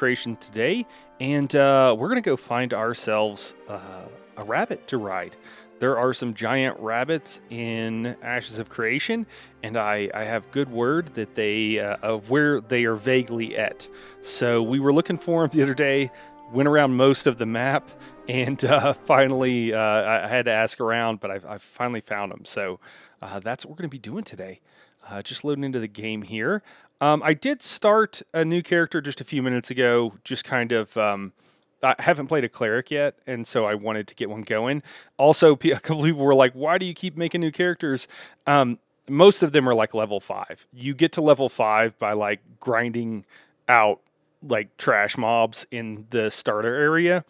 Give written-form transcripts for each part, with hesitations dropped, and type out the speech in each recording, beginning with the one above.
Creation today, and we're going to go find ourselves a rabbit to ride. There are some giant rabbits in Ashes of Creation, and I have good word that they of where they are vaguely at. So we were looking for them the other day, went around most of the map, and finally I had to ask around, but I finally found them. So that's what we're going to be doing today. Just loading into the game here. I did start a new character just a few minutes ago, just kind of... I haven't played a cleric yet, and so I wanted to get one going. Also, a couple people were like, why do you keep making new characters? Most of them are like level 5. You get to level 5 by like grinding out like trash mobs in the starter area,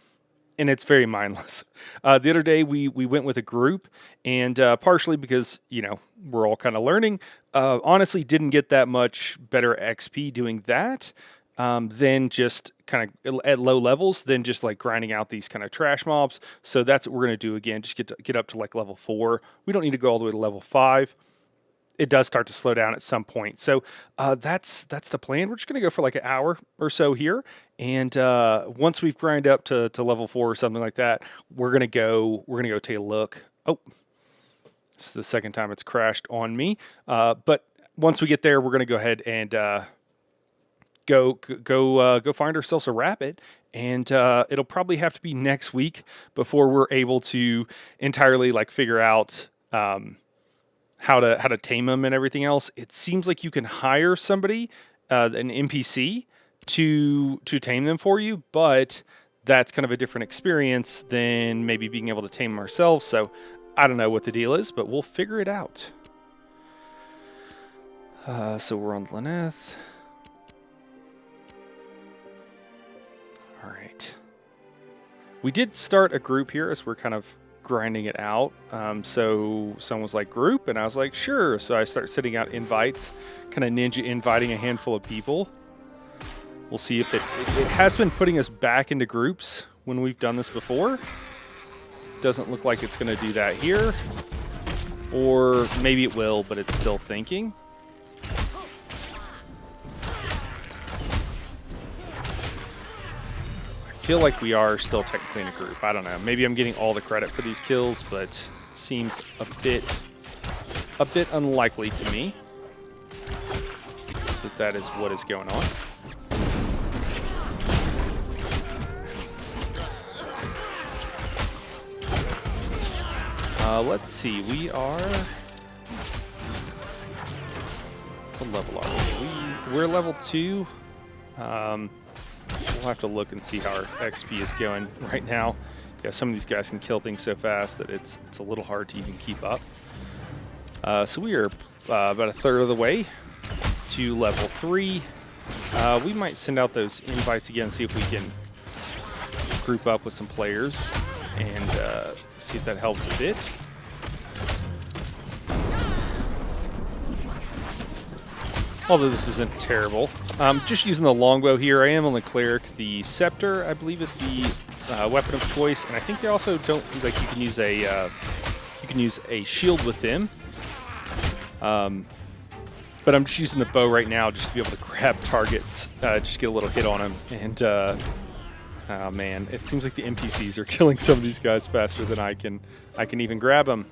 and it's very mindless. The other day we went with a group, and partially because, you know, we're all kind of learning, honestly didn't get that much better XP doing that. Than just kind of at low levels, than just like grinding out these kind of trash mobs. So that's what we're going to do again, just get up to like level 4. We don't need to go all the way to level 5. It does start to slow down at some point. So that's the plan. We're just going to go for like an hour or so here. And once we've grinded up to level 4 or something like that, we're going to go take a look. Oh, this is the second time it's crashed on me. But once we get there, we're going to go ahead and go find ourselves a rabbit, and it'll probably have to be next week before we're able to entirely like figure out how to tame them and everything else. It seems like you can hire somebody, an NPC, to tame them for you, but that's kind of a different experience than maybe being able to tame them ourselves. So I don't know what the deal is, but we'll figure it out. So we're on Lyneth. All right. We did start a group here as we're kind of grinding it out. So someone was like, group? And I was like, sure. So I start sending out invites, kind of ninja inviting a handful of people. We'll see if it has been putting us back into groups when we've done this before. Doesn't look like it's going to do that here. Or maybe it will, but it's still thinking. I feel like we are still technically in a group. I don't know. Maybe I'm getting all the credit for these kills, but seems a bit unlikely to me that is what is going on. Let's see. We are... What level are we? We're level 2. We'll have to look and see how our XP is going right now. Yeah, some of these guys can kill things so fast that it's a little hard to even keep up. So we are about a third of the way to level 3. We might send out those invites again, see if we can group up with some players and see if that helps a bit. Although this isn't terrible. Just using the longbow here. I am on the cleric. The scepter, I believe, is the weapon of choice, and I think they also don't like you can use a shield with them. But I'm just using the bow right now just to be able to grab targets, just get a little hit on them. And oh man, it seems like the NPCs are killing some of these guys faster than I can even grab them.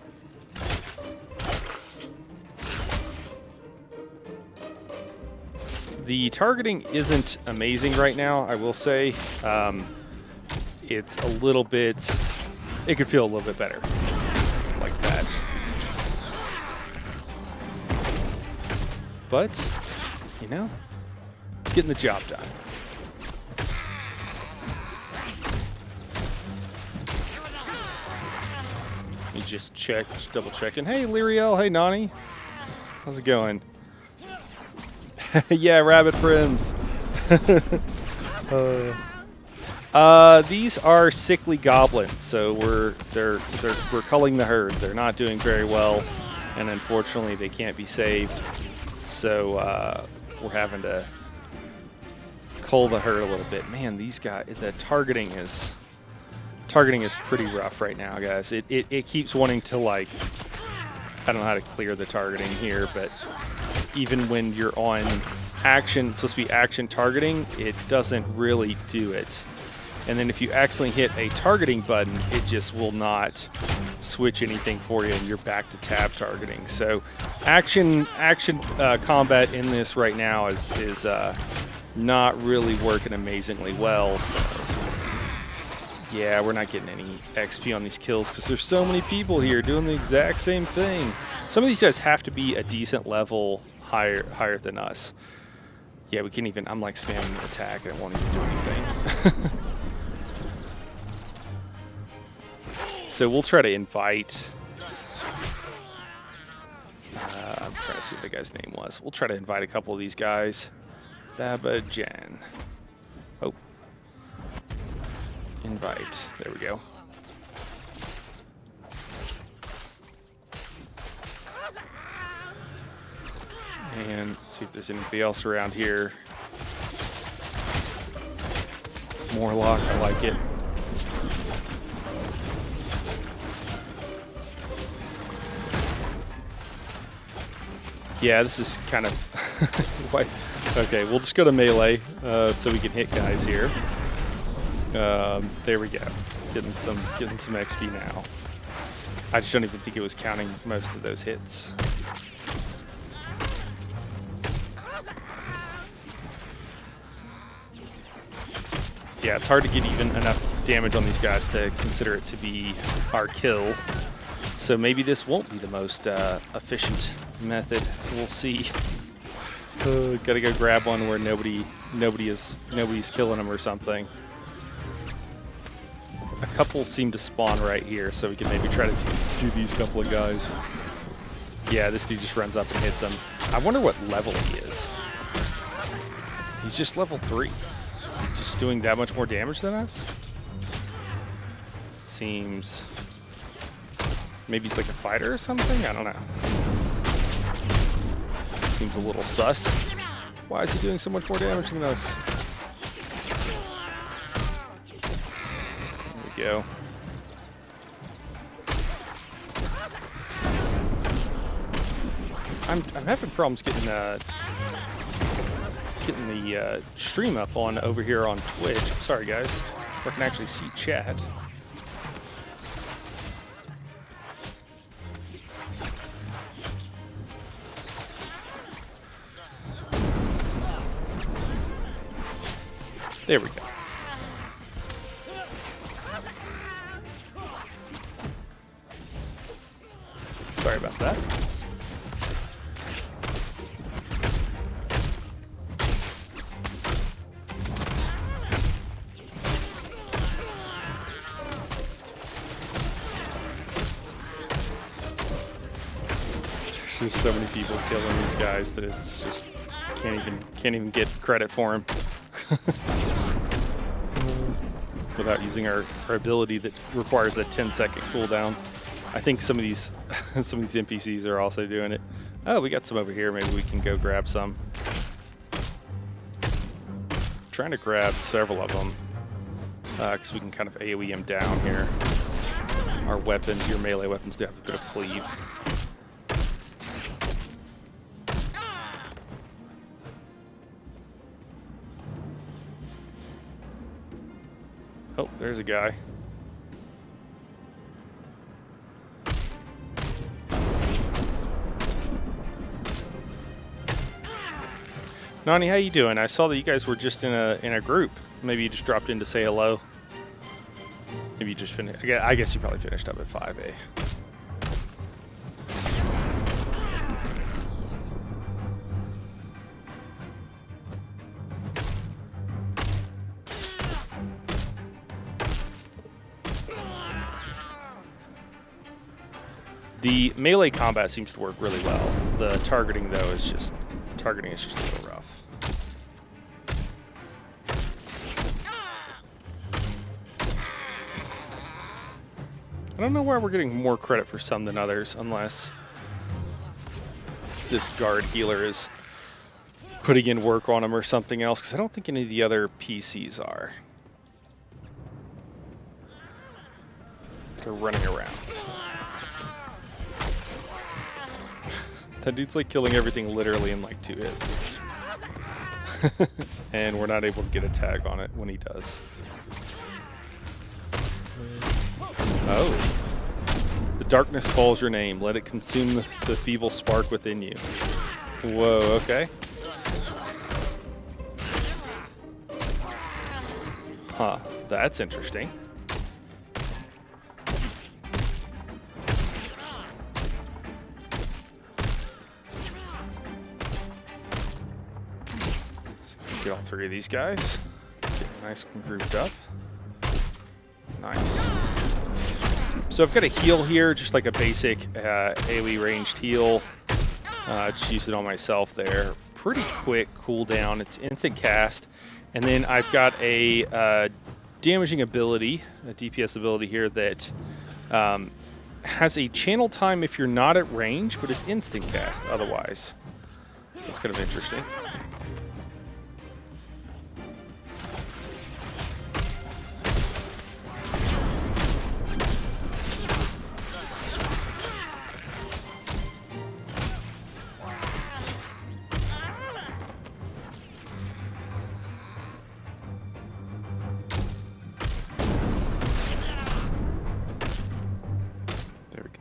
The targeting isn't amazing right now, I will say. It's a little bit... It could feel a little bit better. Like that. But, you know, it's getting the job done. Let me just check, just double checking. Hey, Lyriel. Hey, Nani. How's it going? Yeah, rabbit friends. These are sickly goblins, so we're culling the herd. They're not doing very well, and unfortunately they can't be saved. So we're having to cull the herd a little bit. Man, these guys, the targeting is pretty rough right now, guys. It keeps wanting to, like, I don't know how to clear the targeting here, but even when you're on action, it's supposed to be action targeting, it doesn't really do it. And then if you accidentally hit a targeting button, it just will not switch anything for you, and you're back to tab targeting. So action combat in this right now is not really working amazingly well. So yeah, we're not getting any XP on these kills because there's so many people here doing the exact same thing. Some of these guys have to be a decent level higher than us. Yeah, we can't even, I'm like spamming attack and it won't even do anything. So we'll try to invite, I'm trying to see what the guy's name was. We'll try to invite a couple of these guys. Babajan. Oh. Invite. There we go. And let's see if there's anybody else around here. Morlock, I like it. Yeah, this is kind of... Okay, we'll just go to melee so we can hit guys here. There we go. Getting some XP now. I just don't even think it was counting most of those hits. Yeah, it's hard to get even enough damage on these guys to consider it to be our kill. So maybe this won't be the most efficient method. We'll see. Gotta go grab one where nobody's killing them or something. A couple seem to spawn right here, so we can maybe try to do these couple of guys. Yeah, this dude just runs up and hits him. I wonder what level he is. He's just level 3. Is he just doing that much more damage than us? Seems... Maybe he's like a fighter or something? I don't know. Seems a little sus. Why is he doing so much more damage than us? There we go. I'm having problems getting the stream up on over here on Twitch. Sorry guys, I can actually see chat. There we go. Sorry about that. There's so many people killing these guys that it's just can't even get credit for them. Without using our ability that requires a 10-second cooldown. I think some of these NPCs are also doing it. Oh, we got some over here. Maybe we can go grab some. Trying to grab several of them because we can kind of AoE them down here. Our weapons, your melee weapons, do have a bit of cleave. Oh, there's a guy. Nani, how you doing? I saw that you guys were just in a group. Maybe you just dropped in to say hello. Maybe you just finished. I guess you probably finished up at 5A. The melee combat seems to work really well. The targeting, though, is just a little rough. I don't know why we're getting more credit for some than others, unless this guard healer is putting in work on them or something else, because I don't think any of the other PCs are. They're running around. That dude's like killing everything literally in like 2 hits. And we're not able to get a tag on it when he does. Oh. The darkness calls your name. Let it consume the feeble spark within you. Whoa, okay. Huh, that's interesting. Get all three of these guys. Get nice and grouped up. Nice. So I've got a heal here, just like a basic AoE ranged heal. Just use it on myself there. Pretty quick cooldown. It's instant cast. And then I've got a damaging ability, a DPS ability here that has a channel time if you're not at range, but is instant cast otherwise. It's kind of interesting.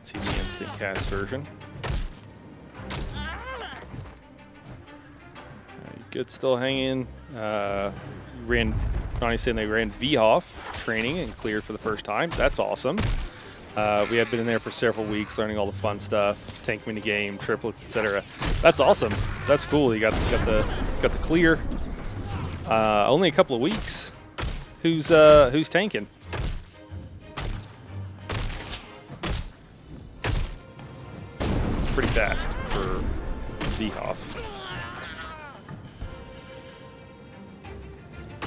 See the instant cast version. You good still hanging. Ronnie's saying they ran VHOF training and cleared for the first time. That's awesome. We have been in there for several weeks learning all the fun stuff, tank mini game, triplets, etc. That's awesome. That's cool. You got the clear. Only a couple of weeks. Who's tanking? Pretty fast for VHOF.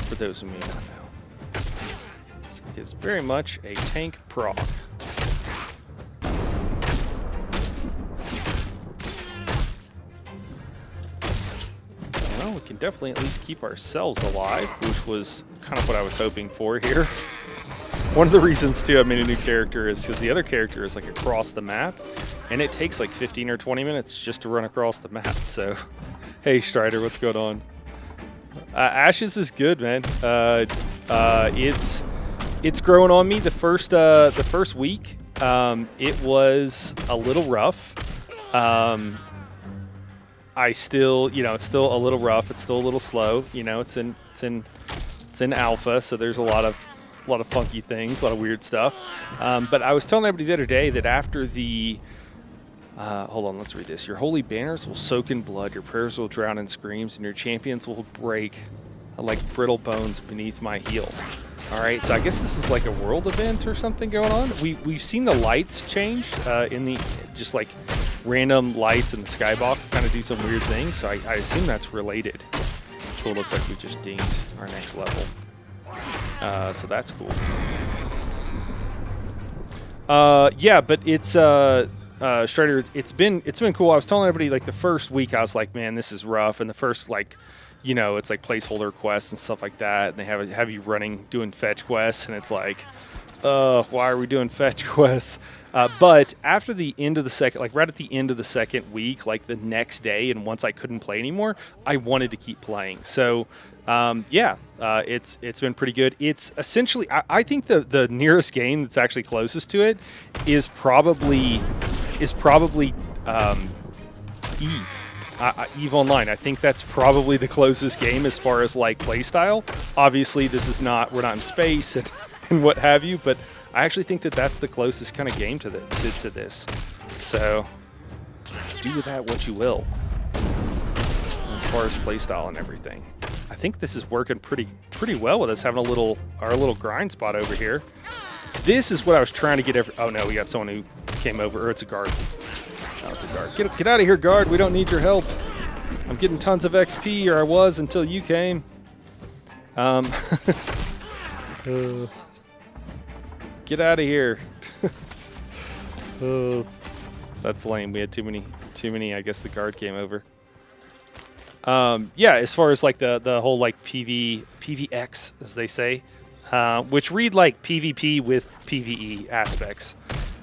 For those who may not know, this is very much a tank proc. Well, we can definitely at least keep ourselves alive, which was kind of what I was hoping for here. One of the reasons, too, I made a new character is because the other character is like across the map, and it takes like 15 or 20 minutes just to run across the map. So, hey, Strider, what's going on? Ashes is good, man. It's growing on me. The first week, it was a little rough. I still, it's still a little rough. It's still a little slow. It's in alpha, so there's a lot of funky things, a lot of weird stuff. But I was telling everybody the other day that after the hold on, let's read this. Your holy banners will soak in blood, your prayers will drown in screams, and your champions will break like brittle bones beneath my heel. All right, so I guess this is like a world event or something going on. We've seen the lights change in the just like random lights in the skybox kind of do some weird things. So I assume that's related. Cool, looks like we just dinged our next level. So that's cool. Yeah, but it's Strider. It's been cool. I was telling everybody like the first week I was like, man, this is rough. And the first it's like placeholder quests and stuff like that. And they have you doing fetch quests, and it's like, why are we doing fetch quests? But after the end of the second, like right at the end of the second week, like the next day, and once I couldn't play anymore, I wanted to keep playing. So. It's been pretty good. It's essentially, I think the nearest game that's actually closest to it is probably Eve. Eve Online. I think that's probably the closest game as far as like play style. Obviously, we're not in space and what have you, but I actually think that that's the closest kind of game to this. So do with that what you will. As far as play style and everything. I think this is working pretty well with us having our little grind spot over here. This is what I was trying to get oh no, we got someone who came over, or it's a guard. Oh, it's a guard. Get out of here, guard. We don't need your help. I'm getting tons of XP, or I was until you came. Get out of here. That's lame. We had too many, I guess the guard came over. Yeah, as far as like the whole like PVX, as they say, which read like PvP with PvE aspects.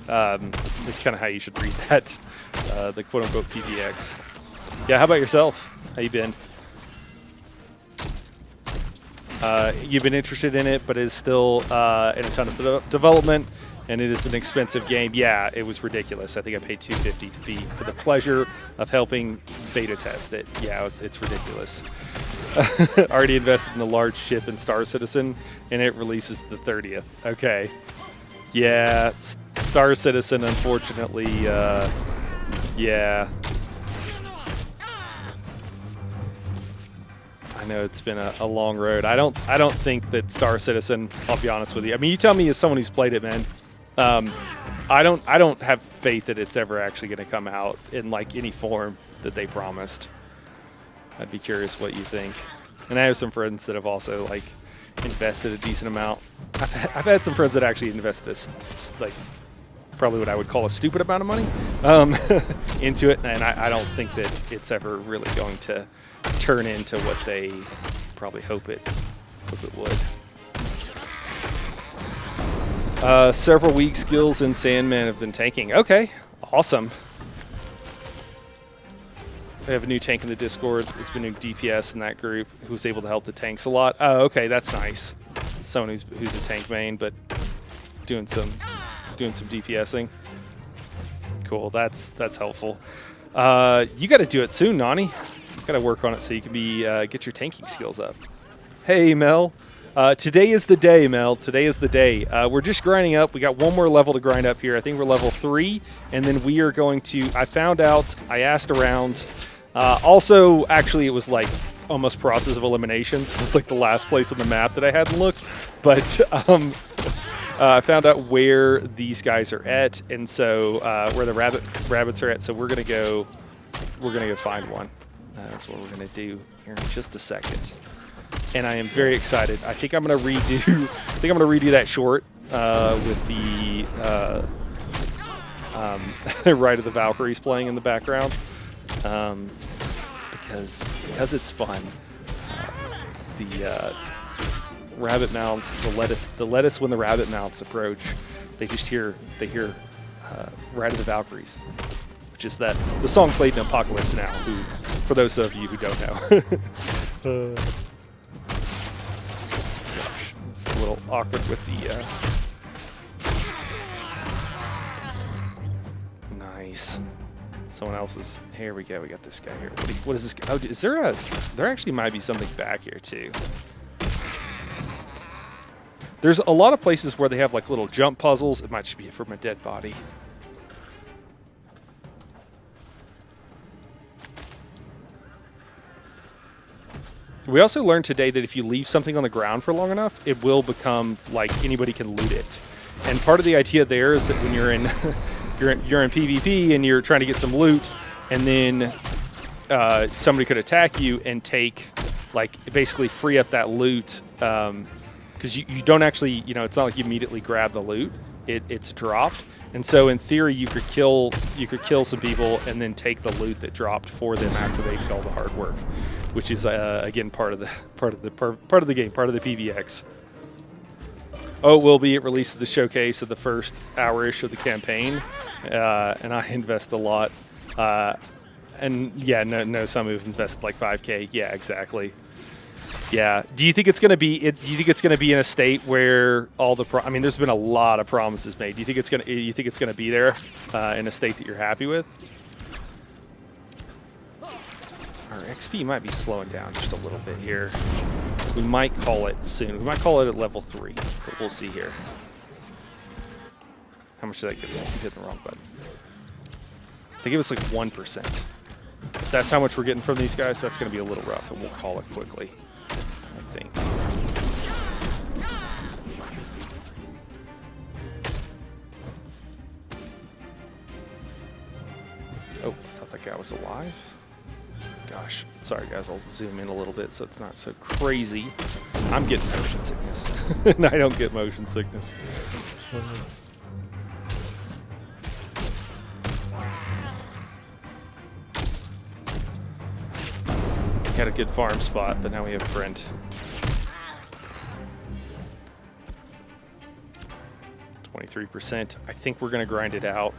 That's kind of how you should read that, the quote-unquote PVX. Yeah, how about yourself? How you been? you've been interested in it, but is still in a ton of development, and it is an expensive game. Yeah, it was ridiculous. I think I paid $250 for the pleasure of helping beta test it. Yeah, it's ridiculous. Already invested in the large ship in Star Citizen, and it releases the 30th. Okay. Yeah, Star Citizen, unfortunately, yeah. I know it's been a long road. I don't think that Star Citizen, I'll be honest with you. I mean, you tell me as someone who's played it, man. I don't have faith that it's ever actually going to come out in like any form that they promised. I'd be curious what you think. And I have some friends that have also like invested a decent amount. I've had some friends that actually invested like probably what I would call a stupid amount of money into it, and I don't think that it's ever really going to turn into what they probably hope it would. Several weak skills in Sandman have been tanking. Okay, awesome. I have a new tank in the Discord. There's been a new DPS in that group who's able to help the tanks a lot. Oh, okay, that's nice. Someone who's a tank main, but doing some DPSing. Cool, that's helpful. You got to do it soon, Nani. You got to work on it so you can be get your tanking skills up. Hey, Mel. Today is the day, Mel. Today is the day. We're just grinding up. We got one more level to grind up here. I think we're level 3, and then we are going to. I found out. I asked around. Also, actually, it was like almost process of eliminations. It was like the last place on the map that I hadn't looked, but I found out where these guys are at, and so where the rabbits are at. So we're gonna go find one. That's what we're gonna do here in just a second. And I am very excited. I think I'm gonna redo that short with the Ride of the Valkyries playing in the background because it's fun. The rabbit mounts, the lettuce when the rabbit mounts approach, they hear Ride of the Valkyries, which is the song played in Apocalypse Now. Who, for those of you who don't know. Gosh, it's a little awkward with the. Nice. Someone else's. Here we go. We got this guy here. What is this guy? Oh, is there a? There actually might be something back here too. There's a lot of places where they have like little jump puzzles. It might just be from a dead body. We also learned today that if you leave something on the ground for long enough, it will become like anybody can loot it. And part of the idea there is that when you're in you're in PvP and you're trying to get some loot, and then somebody could attack you and take like basically free up that loot. Because you don't actually, it's not like you immediately grab the loot. It's dropped, and so in theory you could kill some people and then take the loot that dropped for them after they did all the hard work, which is again part of the game, part of the PVX. Oh, it will be. It releases the showcase of the first hour-ish of the campaign, and I invest a lot. And yeah, no, some have invested like 5K. Yeah, exactly. Yeah. Do you think it's going to be? Do you think it's going to be in a state where all the? I mean, there's been a lot of promises made. Do you think it's going to? You think it's going to be there in a state that you're happy with? Our XP might be slowing down just a little bit here. We might call it soon. We might call it at level 3, but we'll see here. How much did that give us? I hit the wrong button. They give us like 1%. If that's how much we're getting from these guys, that's going to be a little rough, and we'll call it quickly, I think. Oh, I thought that guy was alive. Gosh, sorry guys, I'll zoom in a little bit so it's not so crazy. I'm getting motion sickness, and I don't get motion sickness. Had a good farm spot, but now we have Brent. 23%. I think we're going to grind it out.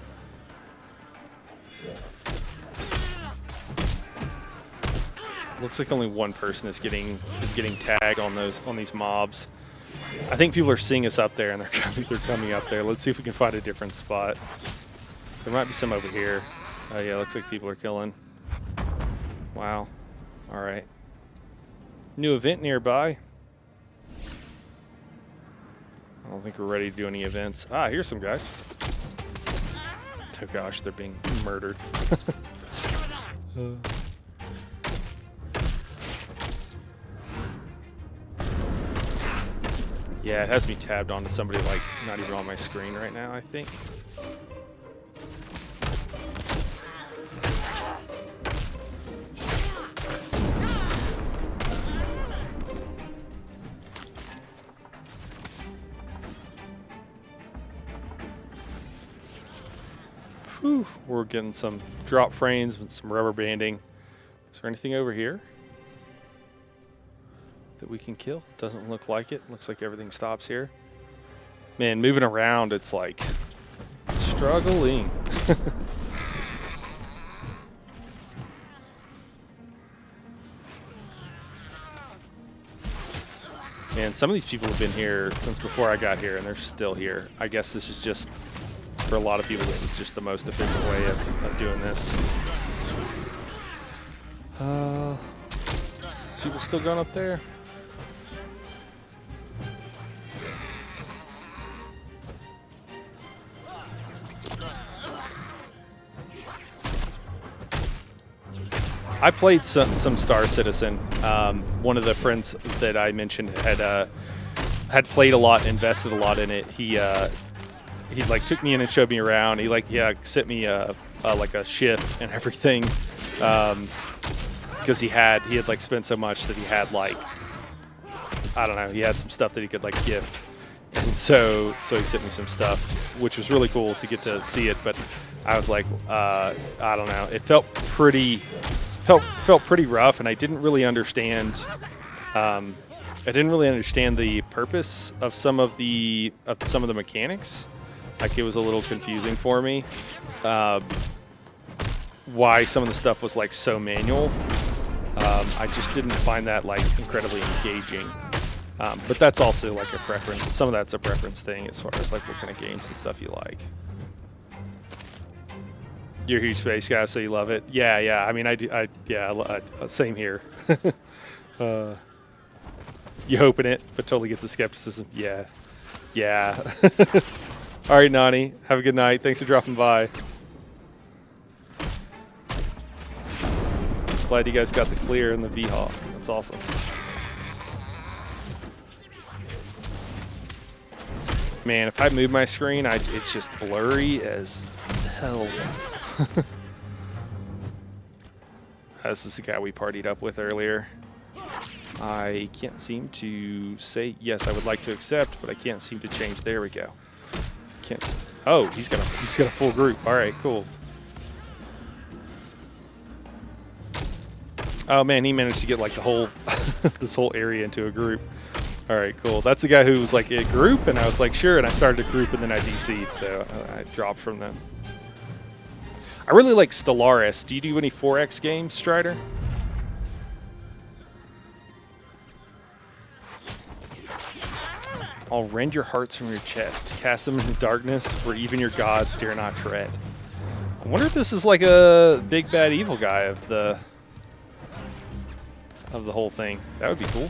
Looks like only one person is getting tagged on these mobs. I think people are seeing us up there and they're coming up there. Let's see if we can find a different spot. There might be some over here. Oh yeah, looks like people are killing. Wow. All right. New event nearby. I don't think we're ready to do any events. Ah, here's some guys. Oh gosh, they're being murdered. Yeah, it has me tabbed onto somebody like not even on my screen right now, I think. Whew, we're getting some drop frames with some rubber banding. Is there anything over here that we can kill? Doesn't look like it. Looks like everything stops here. Man, moving around, it's like struggling. And some of these people have been here since before I got here, and they're still here. I guess this is just, for a lot of people, this is just the most efficient way of doing this. People still going up there? I played some Star Citizen. One of the friends that I mentioned had played a lot, invested a lot in it. He like took me in and showed me around. He sent me like a ship and everything, because he had like spent so much that he had like, I don't know, he had some stuff that he could like gift, and so he sent me some stuff, which was really cool to get to see it. But I was like, I don't know, it felt pretty rough, and I didn't really understand. I didn't really understand the purpose of some of the mechanics. Like, it was a little confusing for me. Why some of the stuff was like so manual. I just didn't find that like incredibly engaging. But that's also like a preference. Some of that's a preference thing as far as like what kind of games and stuff you like. You're a huge space guy, so you love it. Yeah. I mean, I do. Same here. You hoping it, but totally get the skepticism. Yeah. All right, Nani. Have a good night. Thanks for dropping by. Glad you guys got the clear in the V-Hawk. That's awesome. Man, if I move my screen, it's just blurry as hell. This is the guy we partied up with earlier. I can't seem to say yes, I would like to accept, but I can't seem to change. There we go. Oh, he's got a full group. All right, cool. Oh man, he managed to get like the whole this whole area into a group. All right, cool. That's the guy who was like a group, and I was like, sure, and I started a group, and then I DC'd, so I dropped from them. I really like Stellaris. Do you do any 4X games, Strider? I'll rend your hearts from your chest, cast them into darkness, where even your gods dare not tread. I wonder if this is like a big bad evil guy of the whole thing. That would be cool.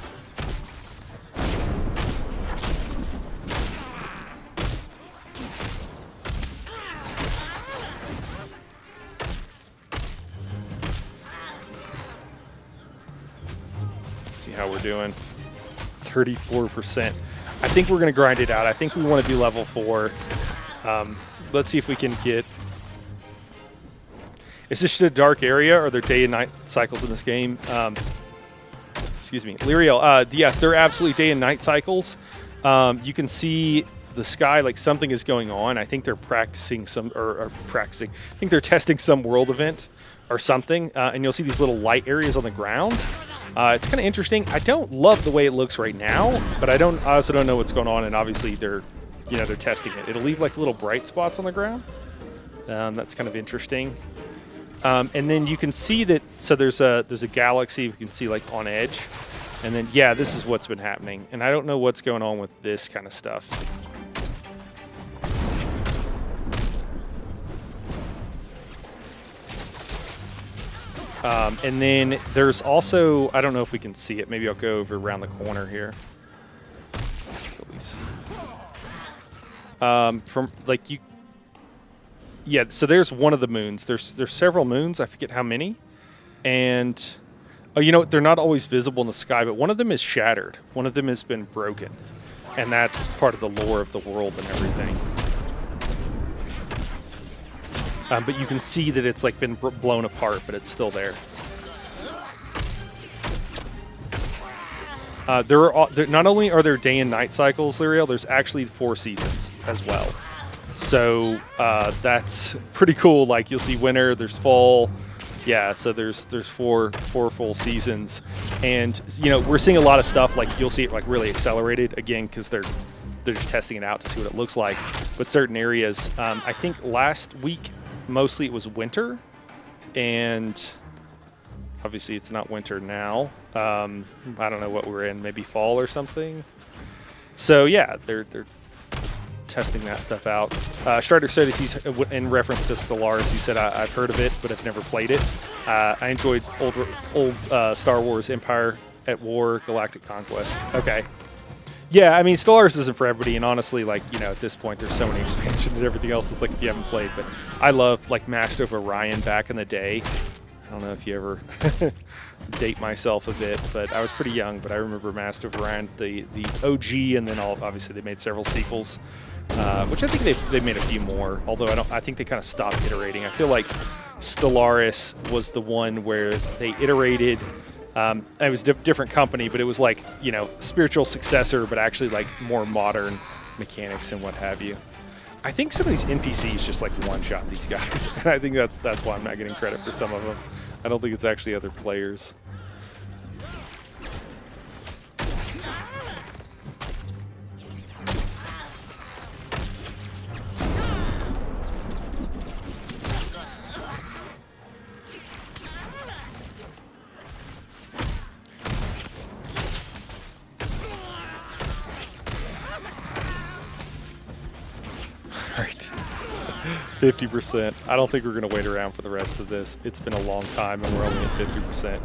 See how we're doing. 34%. I think we're going to grind it out. I think we want to do level 4. Let's see if we can get... Is this just a dark area, or are there day and night cycles in this game? Excuse me. Lyriel, yes, there are absolutely day and night cycles. You can see the sky, like something is going on. I think they're practicing practicing. I think they're testing some world event or something. And you'll see these little light areas on the ground. It's kind of interesting. I don't love the way it looks right now, but I also don't know what's going on. And obviously they're testing it. It'll leave like little bright spots on the ground. That's kind of interesting. And then you can see that, so there's a galaxy we can see like on edge. And then, yeah, this is what's been happening. And I don't know what's going on with this kind of stuff. And then there's also, I don't know if we can see it. Maybe I'll go over around the corner here. From like you, yeah. So there's one of the moons. There's several moons. I forget how many. And oh, you know what? They're not always visible in the sky, but one of them is shattered. One of them has been broken, and that's part of the lore of the world and everything. But you can see that it's like been blown apart, but it's still there. There not only are there day and night cycles, Liriel, there's actually 4 seasons as well. So that's pretty cool. Like you'll see winter, there's fall. Yeah, so there's four full seasons, and you know we're seeing a lot of stuff. Like you'll see it like really accelerated again because they're just testing it out to see what it looks like. But certain areas, I think last week mostly it was winter, and obviously it's not winter now. I don't know what we're in, maybe fall or something. So yeah, they're testing that stuff out. Strider said he's in reference to Stellaris. He said I've heard of it, but I've never played it. I enjoyed old Star Wars Empire at War, Galactic Conquest. Okay. Yeah, I mean, Stellaris isn't for everybody, and honestly, like, you know, at this point, there's so many expansions and everything else is like if you haven't played, but I love, like, Master of Orion back in the day. I don't know if you ever date myself a bit, but I was pretty young, but I remember Master of Orion, the OG, and then obviously they made several sequels, which I think they've made a few more, although I think they kind of stopped iterating. I feel like Stellaris was the one where they iterated. It was a different company, but it was like, you know, spiritual successor, but actually like more modern mechanics and what have you. I think some of these NPCs just like one-shot these guys, and I think that's why I'm not getting credit for some of them. I don't think it's actually other players. Right. 50%. I don't think we're going to wait around for the rest of this. It's been a long time, and we're only at 50%.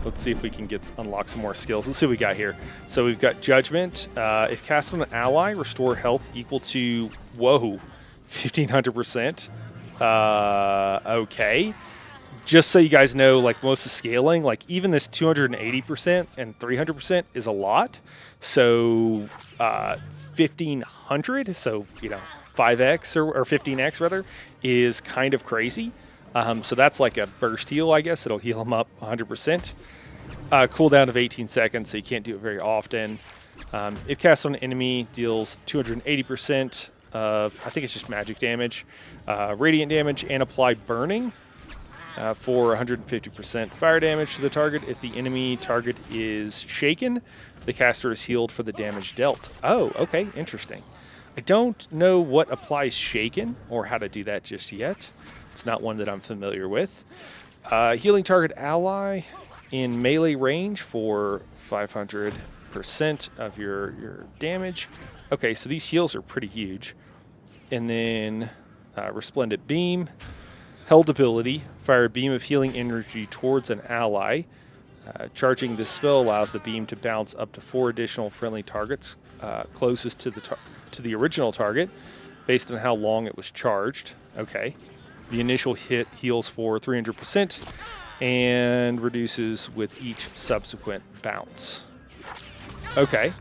Let's see if we can unlock some more skills. Let's see what we got here. So we've got Judgment. If cast on an ally, restore health equal to, whoa, 1,500%. Okay. Just so you guys know, like most of scaling, like even this 280% and 300% is a lot. So 1,500, so, you know, 5x or 15x rather, is kind of crazy. So that's like a burst heal, I guess. It'll heal them up 100%. Cooldown of 18 seconds, so you can't do it very often. If cast on an enemy, deals 280% of, I think it's just magic damage, radiant damage, and apply burning for 150% fire damage to the target. If the enemy target is shaken, the caster is healed for the damage dealt. Oh, okay, interesting. I don't know what applies shaken or how to do that just yet. It's not one that I'm familiar with. Healing target ally in melee range for 500% of your damage. Okay, so these heals are pretty huge. And then Resplendent Beam. Held ability, fire a beam of healing energy towards an ally. Charging this spell allows the beam to bounce up to 4 additional friendly targets closest to the original target based on how long it was charged. Okay. The initial hit heals for 300% and reduces with each subsequent bounce. Okay.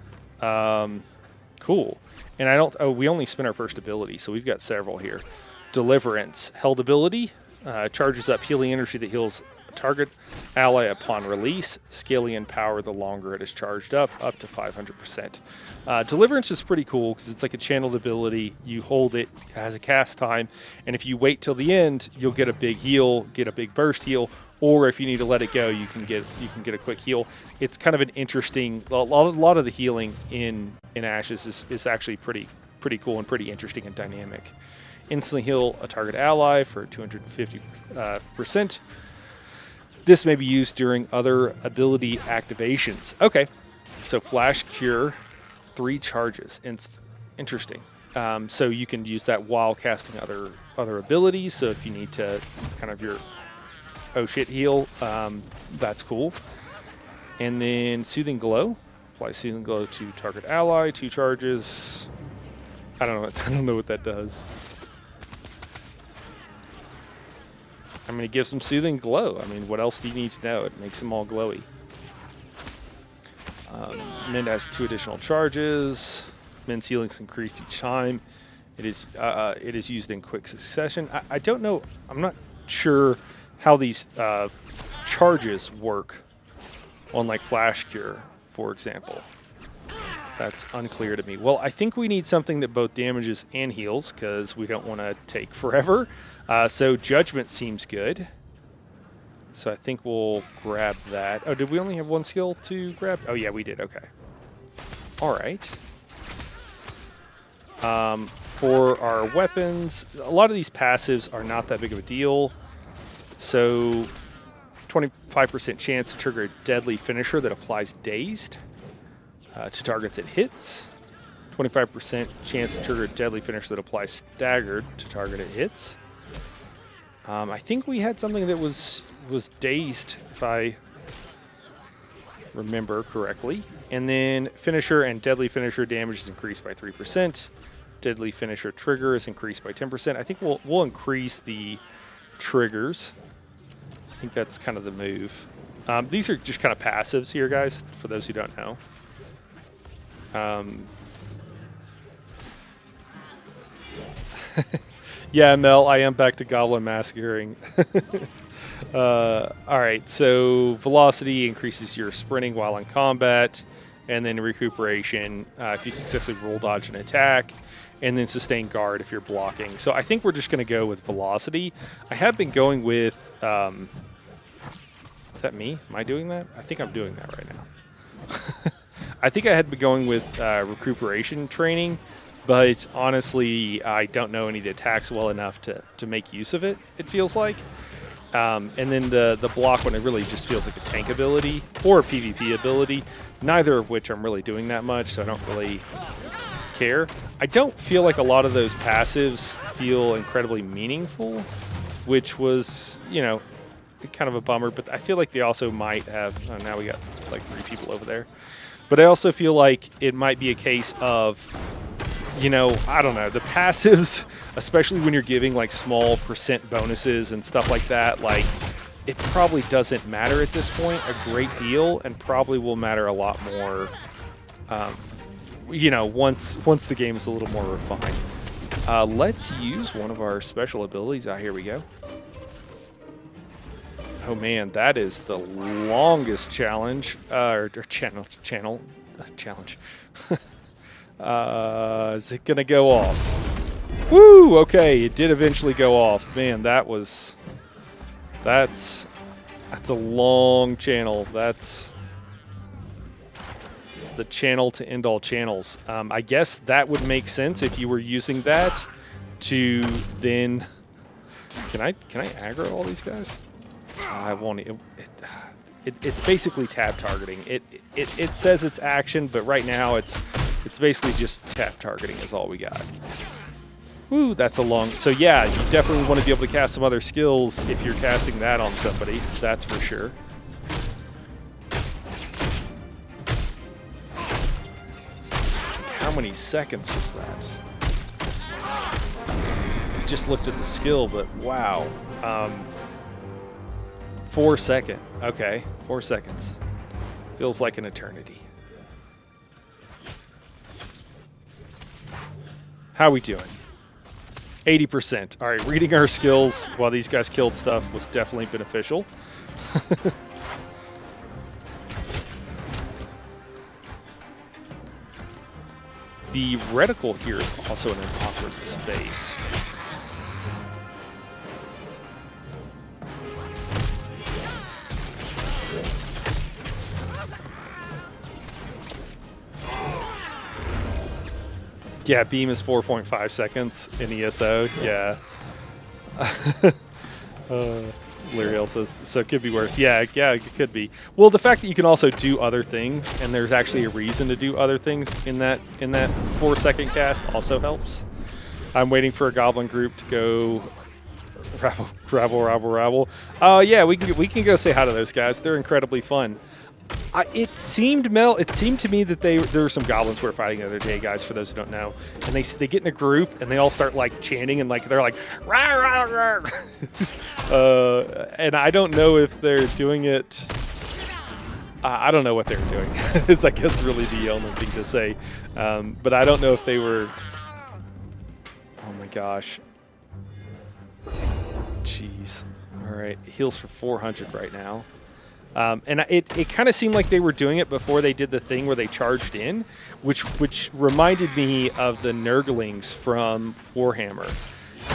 Cool. And we only spent our first ability, so we've got several here. Deliverance. Held ability. Charges up healing energy that heals a target ally upon release, scaling in power the longer it is charged up to 500%. Deliverance is pretty cool because it's like a channeled ability. You hold it, has a cast time, and if you wait till the end, you'll get a big heal, get a big burst heal, or if you need to let it go, you can get a quick heal. It's kind of an interesting. A lot of the healing in Ashes is actually pretty cool and pretty interesting and dynamic. Instantly heal a target ally for 250%. This may be used during other ability activations. Okay, so Flash Cure, 3 charges. Interesting. So you can use that while casting other abilities. So if you need to, it's kind of your oh shit heal. That's cool. And then Soothing Glow. Apply Soothing Glow to target ally, 2 charges. I don't know what that does. I mean, it gives them Soothing Glow. I mean, what else do you need to know? It makes them all glowy. Mend has 2 additional charges. Mend's healing's increased each time. It is used in quick succession. I don't know. I'm not sure how these charges work on like Flash Cure, for example. That's unclear to me. Well, I think we need something that both damages and heals because we don't want to take forever. So Judgment seems good. So I think we'll grab that. Oh, did we only have 1 skill to grab? Oh, yeah, we did. Okay. All right. For our weapons, a lot of these passives are not that big of a deal. So 25% chance to trigger a deadly finisher that applies dazed to targets it hits. 25% chance to trigger a deadly finisher that applies staggered to target it hits. I think we had something that was dazed, if I remember correctly. And then finisher and deadly finisher damage is increased by 3%. Deadly finisher trigger is increased by 10%. I think we'll increase the triggers. I think that's kind of the move. These are just kind of passives here, guys, for those who don't know. Yeah, Mel, I am back to Goblin Massacring. All right, so velocity increases your sprinting while in combat, and then recuperation if you successfully roll dodge an attack, and then sustain guard if you're blocking. So I think we're just going to go with velocity. I have been going with... is that me? Am I doing that? I think I'm doing that right now. I think I had been going with recuperation training, but honestly, I don't know any of the attacks well enough to make use of it, it feels like. And then the block one, it really just feels like a tank ability or a PvP ability, neither of which I'm really doing that much, so I don't really care. I don't feel like a lot of those passives feel incredibly meaningful, which was, you know, kind of a bummer, but I feel like they also might have... Oh, now we got like 3 people over there. But I also feel like it might be a case of, you know, I don't know, the passives, especially when you're giving like small percent bonuses and stuff like that, like it probably doesn't matter at this point a great deal, and probably will matter a lot more, you know, once the game is a little more refined. Let's use one of our special abilities. Here we go. Oh man, that is the longest challenge, or challenge. Is it gonna go off? Woo! Okay, it did eventually go off. Man, that's a long channel. That's the channel to end all channels. I guess that would make sense if you were using that to then. Can I aggro all these guys? I won't. It's basically tab targeting. It says it's action, but right now it's basically just tab targeting is all we got. Woo, that's a long... So yeah, you definitely want to be able to cast some other skills if you're casting that on somebody. That's for sure. How many seconds was that? I just looked at the skill, but wow. 4 seconds. Okay, 4 seconds. Feels like an eternity. How we doing? 80%. All right, reading our skills while these guys killed stuff was definitely beneficial. The reticle here is also in an awkward space. Yeah, beam is 4.5 seconds in ESO. Yeah. Lyriel says, so it could be worse. Yeah, it could be. Well, the fact that you can also do other things, and there's actually a reason to do other things in that 4-second cast also helps. I'm waiting for a goblin group to go rabble. Yeah, we can go say hi to those guys. They're incredibly fun. It seemed to me that there were some goblins who were fighting the other day, guys, for those who don't know. And they get in a group and they all start like chanting and like they're like rah, rah, rah. And I don't know if they're doing it. I don't know what they're doing. It's I guess really the only thing to say. But I don't know if they were. Oh my gosh. Jeez. All right, heals for 400 right now. And it kind of seemed like they were doing it before they did the thing where they charged in, which reminded me of the Nurglings from Warhammer.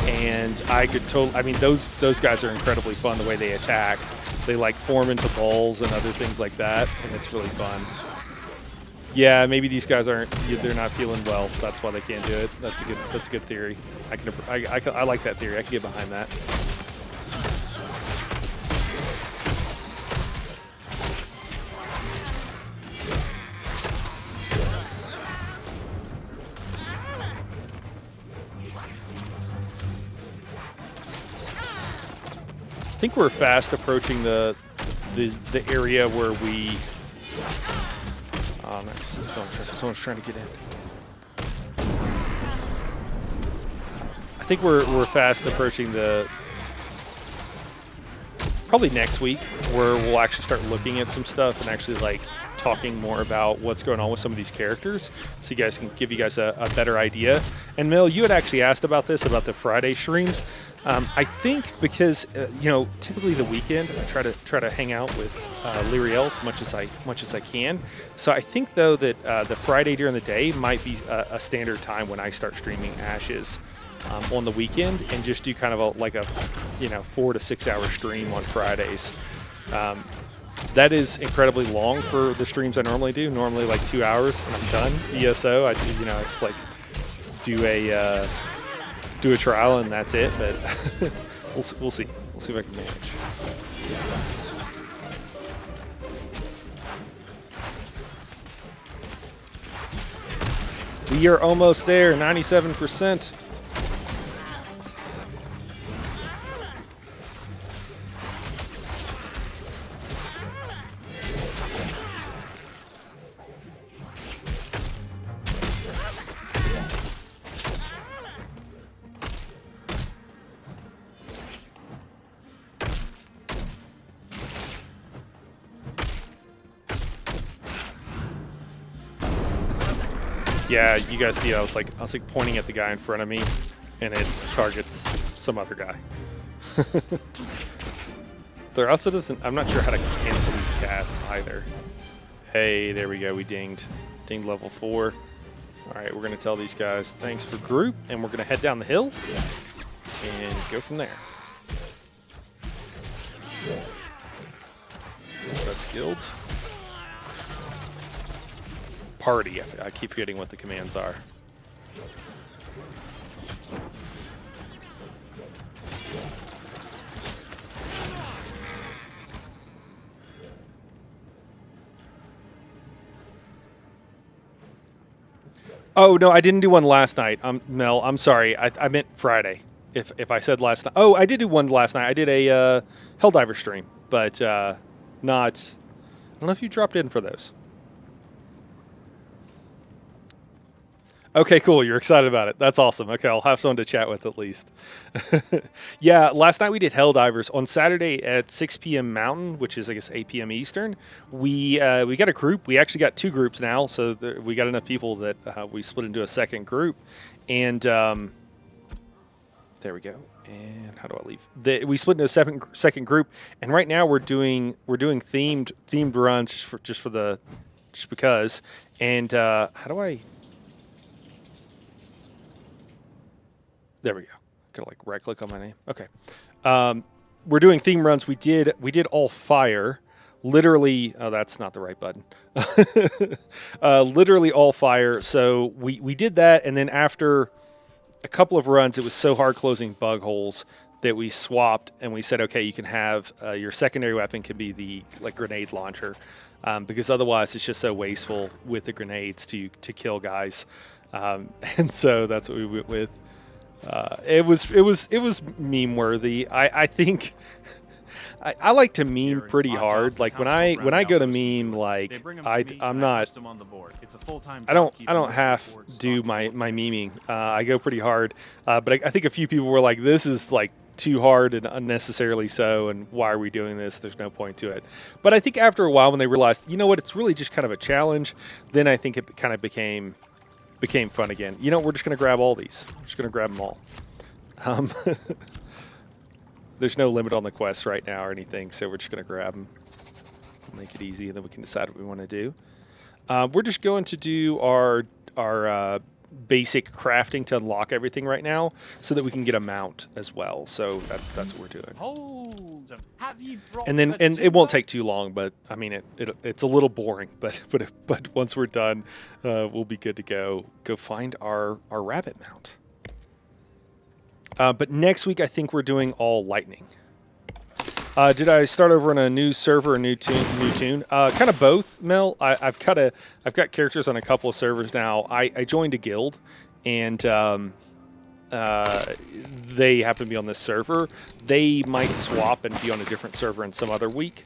And I could totally, I mean, those guys are incredibly fun the way they attack. They like form into balls and other things like that, and it's really fun. Yeah, maybe they're not feeling well. That's why they can't do it. That's a good theory. I like that theory. I can get behind that. I think we're fast approaching the area where we. Oh, nice! Someone's trying to get in. I think we're fast approaching the. Probably next week, where we'll actually start looking at some stuff and actually like talking more about what's going on with some of these characters, so you guys can give you guys a better idea. And Mel, you had actually asked about this, about the Friday streams. I think because typically the weekend I try to hang out with Lyriel as much as I can. So I think though that the Friday during the day might be a standard time when I start streaming Ashes on the weekend, and just do kind of a 4 to 6 hour stream on Fridays. That is incredibly long for the streams I normally do. Normally like 2 hours and I'm done. ESO, it's like do a trial and that's it. But we'll see. We'll see if I can manage. We are almost there. 97%. Yeah, you guys see, I was like pointing at the guy in front of me, and it targets some other guy. There also doesn't. I'm not sure how to cancel these casts either. Hey, there we go. We dinged level 4. All right, we're gonna tell these guys thanks for group, and we're gonna head down the hill and go from there. That's guild. Party. I keep forgetting what the commands are. Oh no, I didn't do one last night. Mel, I'm sorry. I meant Friday. If I said last night. Oh, I did do one last night. I did a Helldiver stream, but not. I don't know if you dropped in for those. Okay, cool. You're excited about it. That's awesome. Okay, I'll have someone to chat with at least. Yeah, last night we did Helldivers. On Saturday at 6 p.m. Mountain, which is, I guess, 8 p.m. Eastern, we got a group. We actually got 2 groups now, so we got enough people that we split into a second group. And there we go. And how do I leave? We split into a second group, and right now we're doing themed runs just because. And how do I? There we go. Gotta like right click on my name. Okay. We're doing theme runs. We did all fire literally, oh, that's not the right button. Literally all fire. So we did that, and then after a couple of runs, it was so hard closing bug holes that we swapped, and we said, okay, you can have your secondary weapon can be the like grenade launcher, because otherwise it's just so wasteful with the grenades to kill guys, and so that's what we went with. It was meme worthy. I think I like to meme pretty hard. Like when I go to meme, like I'm not. I don't have to do my memeing. I go pretty hard, but I think a few people were like, "This is like too hard and unnecessarily so, and why are we doing this? There's no point to it." But I think after a while, when they realized, you know what, it's really just kind of a challenge, then I think it kind of became fun again. You know, we're just going to grab all these. We're just going to grab them all. There's no limit on the quests right now or anything, so we're just going to grab them. Make it easy, and then we can decide what we want to do. We're just going to do our basic crafting to unlock everything right now, so that we can get a mount as well. So that's what we're doing. And then it won't take too long, but I mean it's a little boring, but once we're done, we'll be good to go. Go find our rabbit mount. But next week, I think we're doing all lightning. Did I start over on a new server, a new tune? Kind of both, Mel. I've got characters on a couple of servers now. I joined a guild, and they happen to be on this server. They might swap and be on a different server in some other week.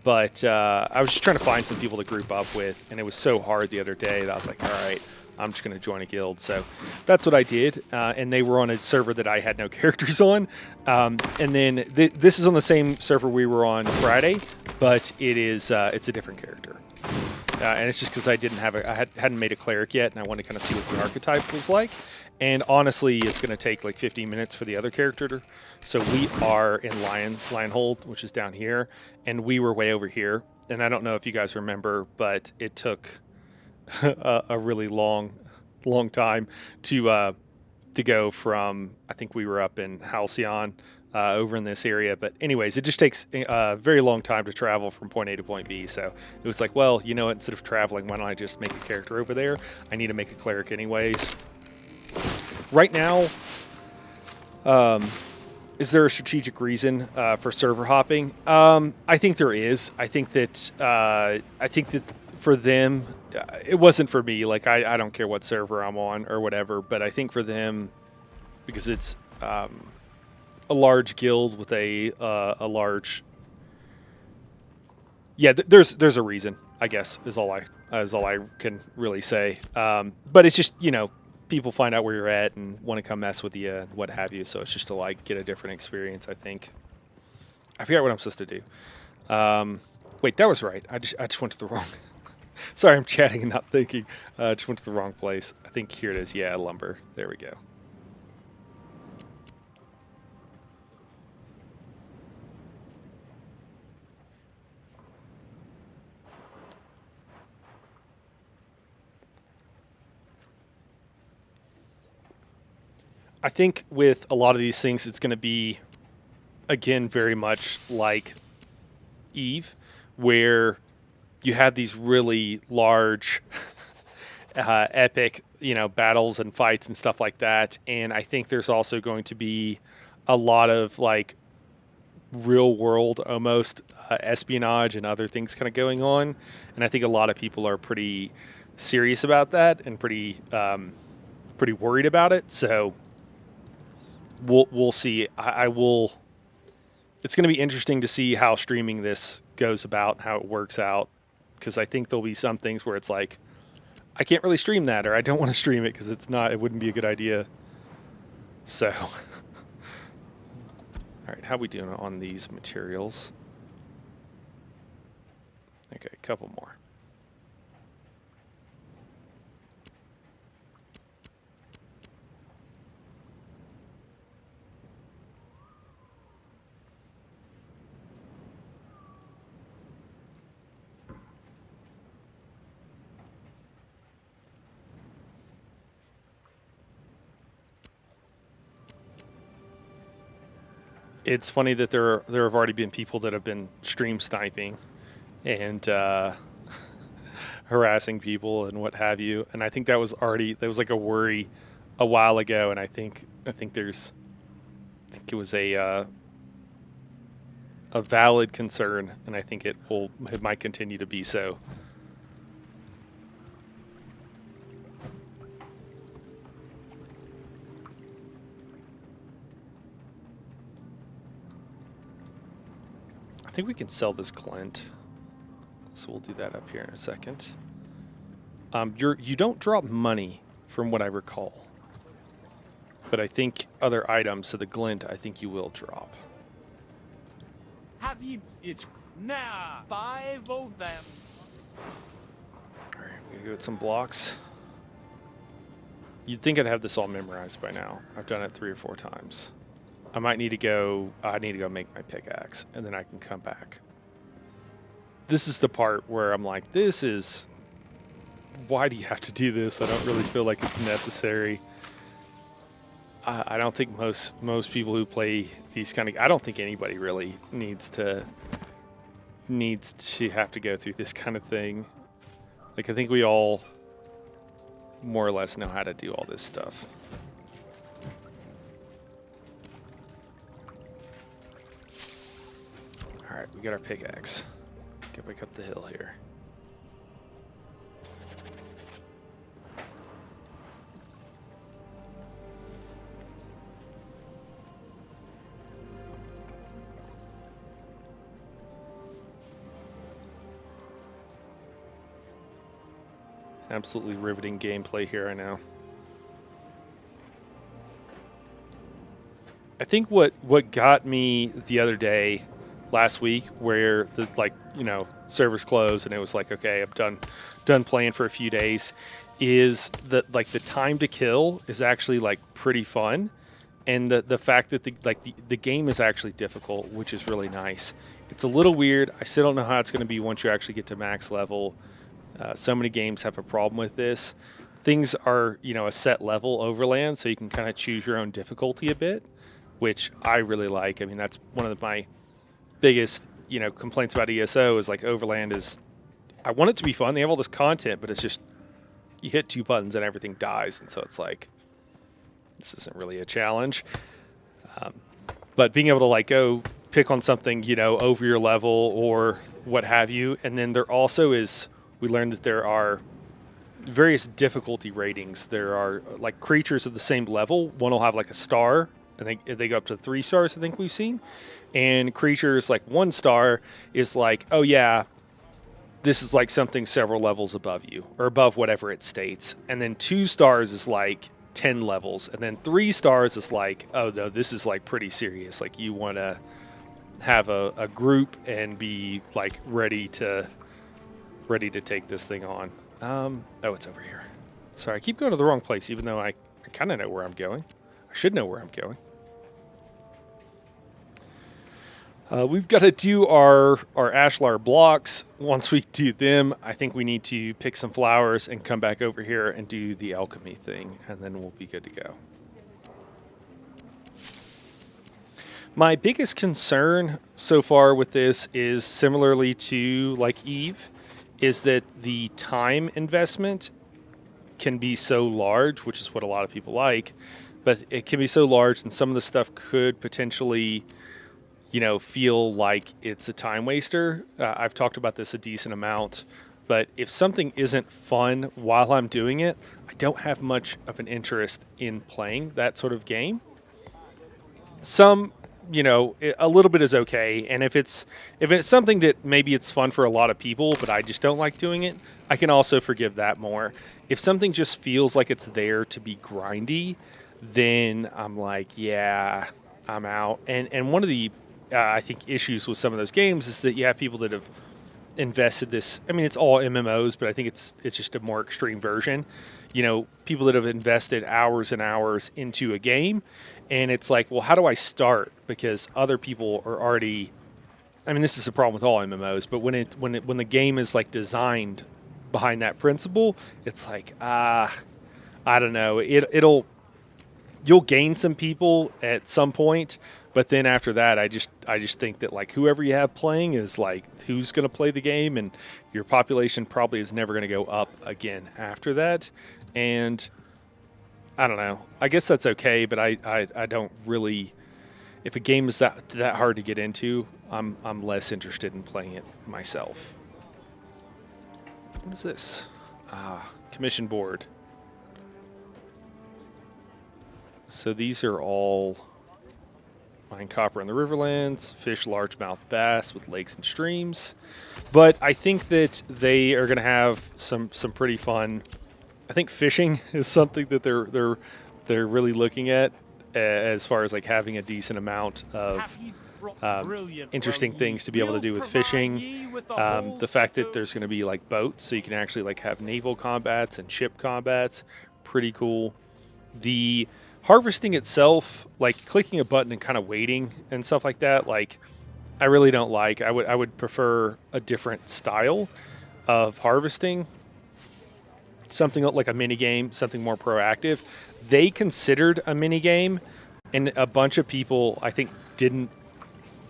But I was just trying to find some people to group up with, and it was so hard the other day that I was like, all right, I'm just going to join a guild. So that's what I did, and they were on a server that I had no characters on. And then this is on the same server we were on Friday, but it's a different character. And it's just because I hadn't made a cleric yet, and I wanted to kind of see what the archetype was like. And honestly, it's going to take like 15 minutes for the other character. So we are in Lionhold, which is down here, and we were way over here. And I don't know if you guys remember, but it took a really long time to go from, I think we were up in Halcyon over in this area. But anyways, it just takes a very long time to travel from point A to point B. So it was like, well, you know what, instead of traveling, why don't I just make a character over there? I need to make a cleric anyways. Right now, is there a strategic reason for server hopping? I think there is. I think that for them, it wasn't for me. Like I don't care what server I'm on or whatever, but I think for them, because it's a large guild with a large, there's a reason, I guess, is all I can really say. But it's just, you know, people find out where you're at and want to come mess with you and what have you. So it's just to like get a different experience, I think. I forgot what I'm supposed to do. Wait, that was right. I just went to the wrong. Sorry, I'm chatting and not thinking. Just went to the wrong place. I think here it is. Yeah, lumber. There we go. I think with a lot of these things, it's going to be, again, very much like Eve, where you have these really large, epic, battles and fights and stuff like that. And I think there's also going to be a lot of like real world almost espionage and other things kind of going on. And I think a lot of people are pretty serious about that and pretty worried about it. So we'll see. I will. It's going to be interesting to see how streaming this goes about, how it works out. Because I think there'll be some things where it's like, I can't really stream that, or I don't want to stream it because it wouldn't be a good idea. So, all right, how are we doing on these materials? Okay, a couple more. It's funny that there have already been people that have been stream sniping and harassing people and what have you. And I think that was like a worry a while ago, and I think it was a valid concern, and I think it might continue to be so. I think we can sell this glint, so we'll do that up here in a second. You don't drop money from what I recall, but I think other items, so the glint, I think you will drop. Have you? It's now 5 of them. All right, we're gonna go with some blocks. You'd think I'd have this all memorized by now. I've done it 3 or 4 times. I need to go make my pickaxe, and then I can come back. This is the part where I'm like, why do you have to do this? I don't really feel like it's necessary. I don't think most people who play these I don't think anybody really needs to have to go through this kind of thing. Like, I think we all more or less know how to do all this stuff. All right, we got our pickaxe. Get back up the hill here. Absolutely riveting gameplay here, I know. I think what got me the other day, last week, where the servers closed and it was like, okay, I'm done playing for a few days, is that like the time to kill is actually like pretty fun, and the fact that the game is actually difficult, which is really nice. It's a little weird. I still don't know how it's going to be once you actually get to max level. So many games have a problem with this. Things are, a set level overland, so you can kind of choose your own difficulty a bit, which I really like. I mean, that's one of my biggest, complaints about ESO is like overland is, I want it to be fun. They have all this content, but it's just, you hit 2 buttons and everything dies. And so it's like, this isn't really a challenge. But being able to like go pick on something, over your level or what have you. And then there also is, we learned that there are various difficulty ratings. There are like creatures of the same level. One will have like a star, and they go up to 3 stars, I think we've seen. And creatures like 1 star is like, oh yeah, this is like something several levels above you, or above whatever it states. And then 2 stars is like 10 levels. And then 3 stars is like, oh no, this is like pretty serious. Like you want to have a group and be like ready to take this thing on. Oh, it's over here. Sorry, I keep going to the wrong place, even though I kind of know where I'm going. I should know where I'm going. We've got to do our ashlar blocks. Once we do them, I think we need to pick some flowers and come back over here and do the alchemy thing, and then we'll be good to go. My biggest concern so far with this is similarly to like Eve, is that the time investment can be so large, which is what a lot of people like, but it can be so large, and some of the stuff could potentially, feel like it's a time waster. I've talked about this a decent amount, but if something isn't fun while I'm doing it, I don't have much of an interest in playing that sort of game. A little bit is okay, and if it's something that maybe it's fun for a lot of people, but I just don't like doing it, I can also forgive that more. If something just feels like it's there to be grindy, then I'm like, yeah, I'm out. And one of the I think issues with some of those games is that you have people that have invested this. I mean, it's all MMOs, but I think it's just a more extreme version. People that have invested hours and hours into a game, and it's like, well, how do I start? Because other people are already. I mean, this is a problem with all MMOs, but when the game is like designed behind that principle, it's like, I don't know. you'll gain some people at some point, but then after that, I just think that like whoever you have playing is like who's going to play the game, and your population probably is never going to go up again after that. And I don't know. I guess that's okay, but I don't really. If a game is that hard to get into, I'm less interested in playing it myself. What is this? Commission board. So these are all mine copper in the riverlands, fish largemouth bass with lakes and streams. But I think that they are going to have some pretty fun. I think fishing is something that they're really looking at as far as like having a decent amount of interesting things to be able to do with fishing. The fact that there's going to be like boats, so you can actually like have naval combats and ship combats, pretty cool. The harvesting itself, like clicking a button and kind of waiting and stuff like that, like I really don't like. I would prefer a different style of harvesting, something like a mini game, something more proactive. They considered a mini game, and a bunch of people I think didn't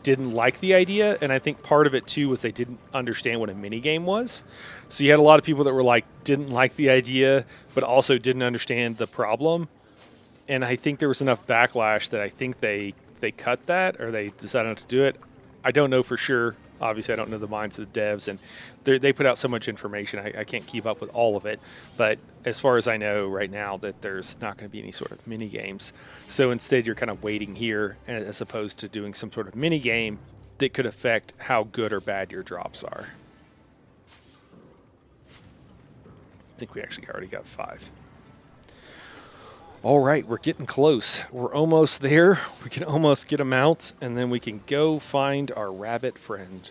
like the idea, and I think part of it too was they didn't understand what a mini game was. So you had a lot of people that were like didn't like the idea, but also didn't understand the problem. And I think there was enough backlash that I think they cut that, or they decided not to do it. I don't know for sure. Obviously, I don't know the minds of the devs, and they put out so much information, I can't keep up with all of it. But as far as I know right now, that there's not going to be any sort of mini games. So instead, you're kind of waiting here as opposed to doing some sort of mini game that could affect how good or bad your drops are. I think we actually already got 5. All right, we're getting close. We're almost there. We can almost get them out, and then we can go find our rabbit friend.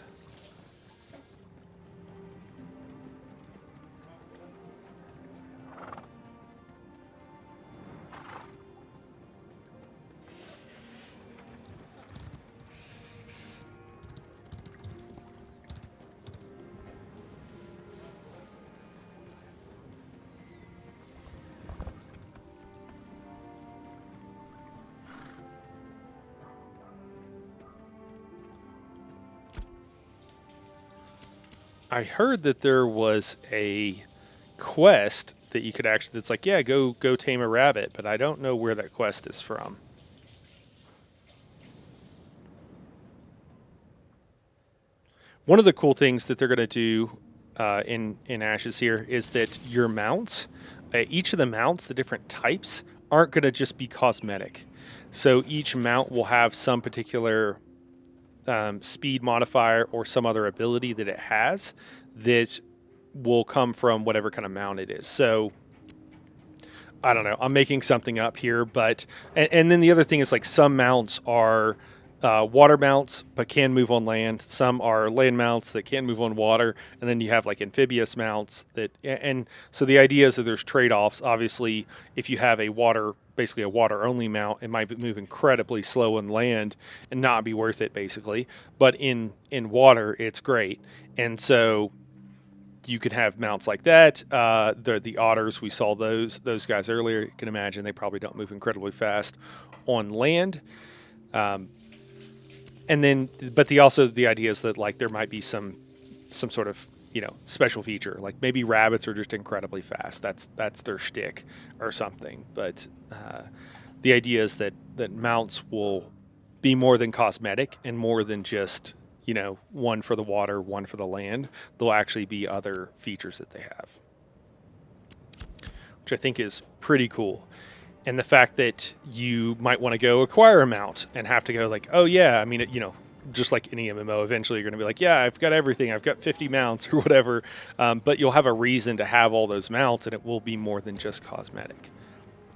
I heard that there was a quest that you could actually, that's like, yeah, go tame a rabbit, but I don't know where that quest is from. One of the cool things that they're going to do in Ashes here is that your mounts, each of the mounts, the different types, aren't going to just be cosmetic. So each mount will have some particular speed modifier or some other ability that it has that will come from whatever kind of mount it is. So I don't know. I'm making something up here, but and then the other thing is like some mounts are water mounts but can move on land. Some are land mounts that can move on water, and then you have like amphibious mounts that. And so the idea is that there's trade-offs. Obviously, if you have basically a water-only mount, it might move incredibly slow on land and not be worth it, basically. But in water, it's great. And so you could have mounts like that. The otters, we saw those guys earlier. You can imagine they probably don't move incredibly fast on land. And then, but the idea is that like there might be some sort of special feature, like maybe rabbits are just incredibly fast. That's their shtick or something. But the idea is that mounts will be more than cosmetic and more than just one for the water, one for the land. There'll actually be other features that they have, which I think is pretty cool. And the fact that you might want to go acquire a mount and have to go like, oh yeah, I mean, just like any MMO, eventually you're going to be like, yeah, I've got everything. I've got 50 mounts or whatever. But you'll have a reason to have all those mounts, and it will be more than just cosmetic.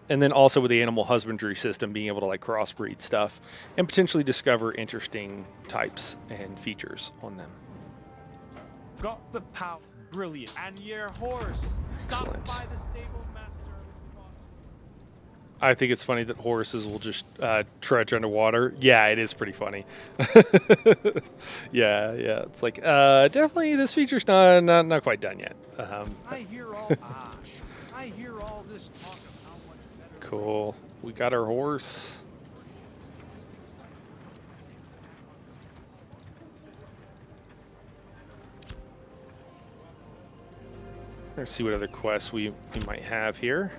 And then also with the animal husbandry system, being able to like crossbreed stuff and potentially discover interesting types and features on them. Got the power. Brilliant. And your horse. Excellent. Stopped by the stable master. I think it's funny that horses will just trudge underwater. Yeah, it is pretty funny. yeah. It's like definitely this feature's not quite done yet. I hear all this talk of how much better. Cool. We got our horse. Let's see what other quests we might have here.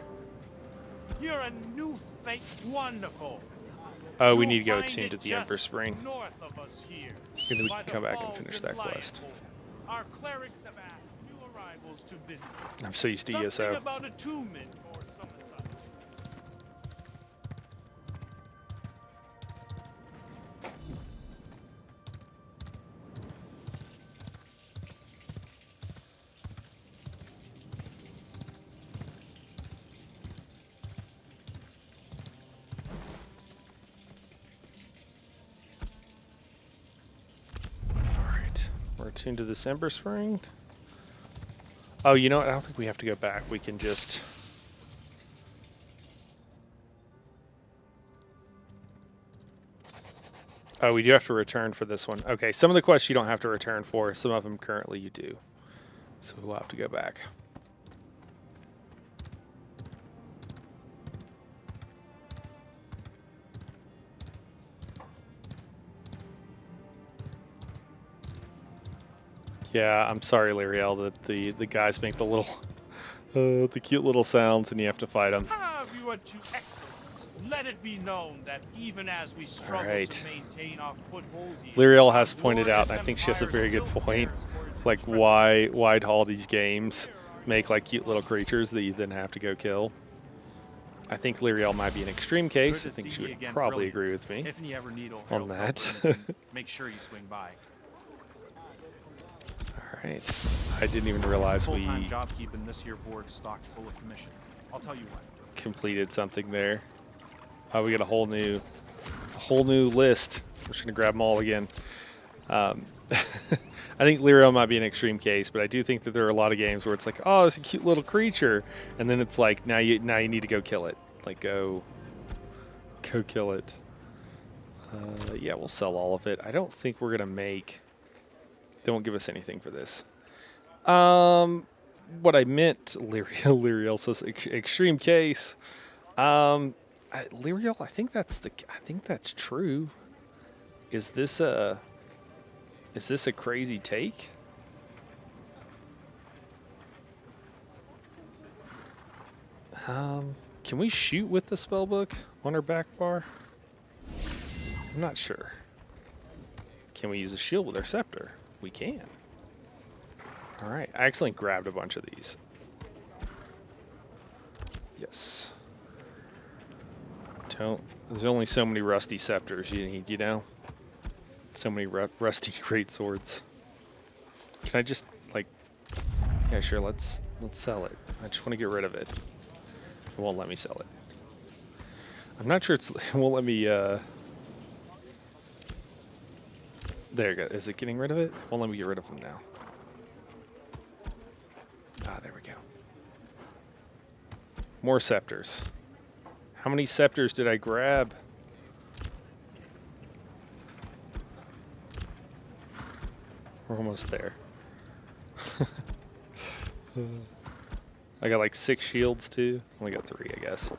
You're a new face. Wonderful. Oh, we You'll need to go find attune it to the Emperor just Spring. north of us here, And then we by can the come back and falls finish in that quest. Lionhold. Our clerics have asked new arrivals to visit. I'm so used to Something ESO. about attunement or something such. Alright. We're attuned to this Ember Spring. Oh, you know what? I don't think we have to go back. We can just... Oh, we do have to return for this one. Okay, some of the quests you don't have to return for. Some of them currently you do. So we'll have to go back. Yeah, I'm sorry, Lyriel, that the guys make the little, the cute little sounds, and you have to fight them. Have you a true excellence? Let it be known that even as we struggle Right. to maintain our foothold here, Lyriel has our pointed out, glorious and I think she has a empire very good still point, bears for its like intrepid why'd all these games make like cute little creatures that you then have to go kill. I think Lyriel might be an extreme case. I think she would probably agree with me If you ever need on that. make sure you swing by. Alright, I didn't even realize we Full-time job keeping this here board stocked full of commissions. I'll tell you what. completed something there. Oh, we got a whole new list. We're just gonna grab them all again. I think Lyriel might be an extreme case, but I do think that there are a lot of games where it's like, oh, it's a cute little creature, and then it's like, now you need to go kill it. Like, go kill it. Yeah, we'll sell all of it. I don't think we're gonna make. They won't give us anything for this. What I meant, Lyriel says extreme case. Lyriel, I think that's true. Is this a crazy take? Can we shoot with the spellbook on our back bar? I'm not sure. Can we use a shield with our scepter? We can. All right. I accidentally grabbed a bunch of these. Yes. There's only so many rusty scepters you need, you know? So many rusty great swords. Can I just, like... Yeah, sure, let's sell it. I just want to get rid of it. It won't let me sell it. I'm not sure it won't let me, There you go. Is it getting rid of it? It won't let me get rid of them now. Ah, there we go. More scepters. How many scepters did I grab? We're almost there. I got like 6 shields too. Only got 3, I guess.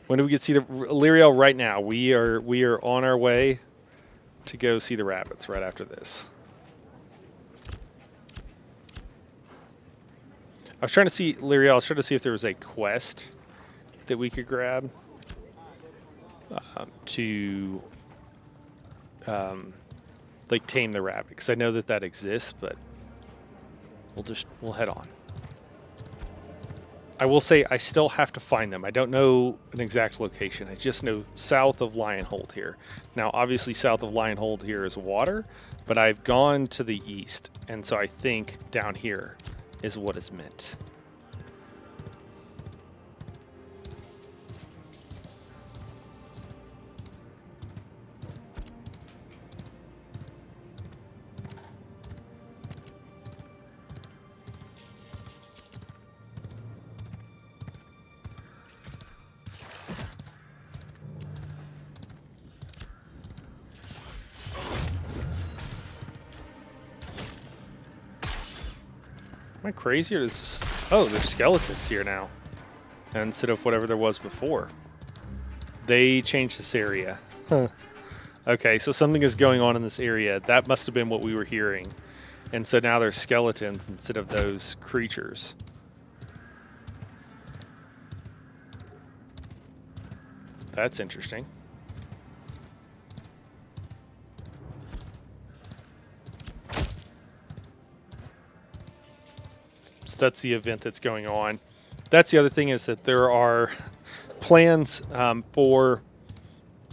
When do we get to see the Lyriel? Right now. We are on our way to go see the rabbits right after this. I was trying to see Lyriel. I was trying to see if there was a quest that we could grab to like tame the rabbit, because I know that exists, but we'll head on. I will say I still have to find them. I don't know an exact location. I just know south of Lionhold here. Now, obviously, south of Lionhold here is water, but I've gone to the east, and so I think down here is what is meant. Am I crazy or is this... Oh, there's skeletons here now. instead of whatever there was before. They changed this area. Huh. Okay, so something is going on in this area. That must have been what we were hearing. And so now there's skeletons instead of those creatures. That's interesting. So that's the event that's going on. That's the other thing, is that there are plans for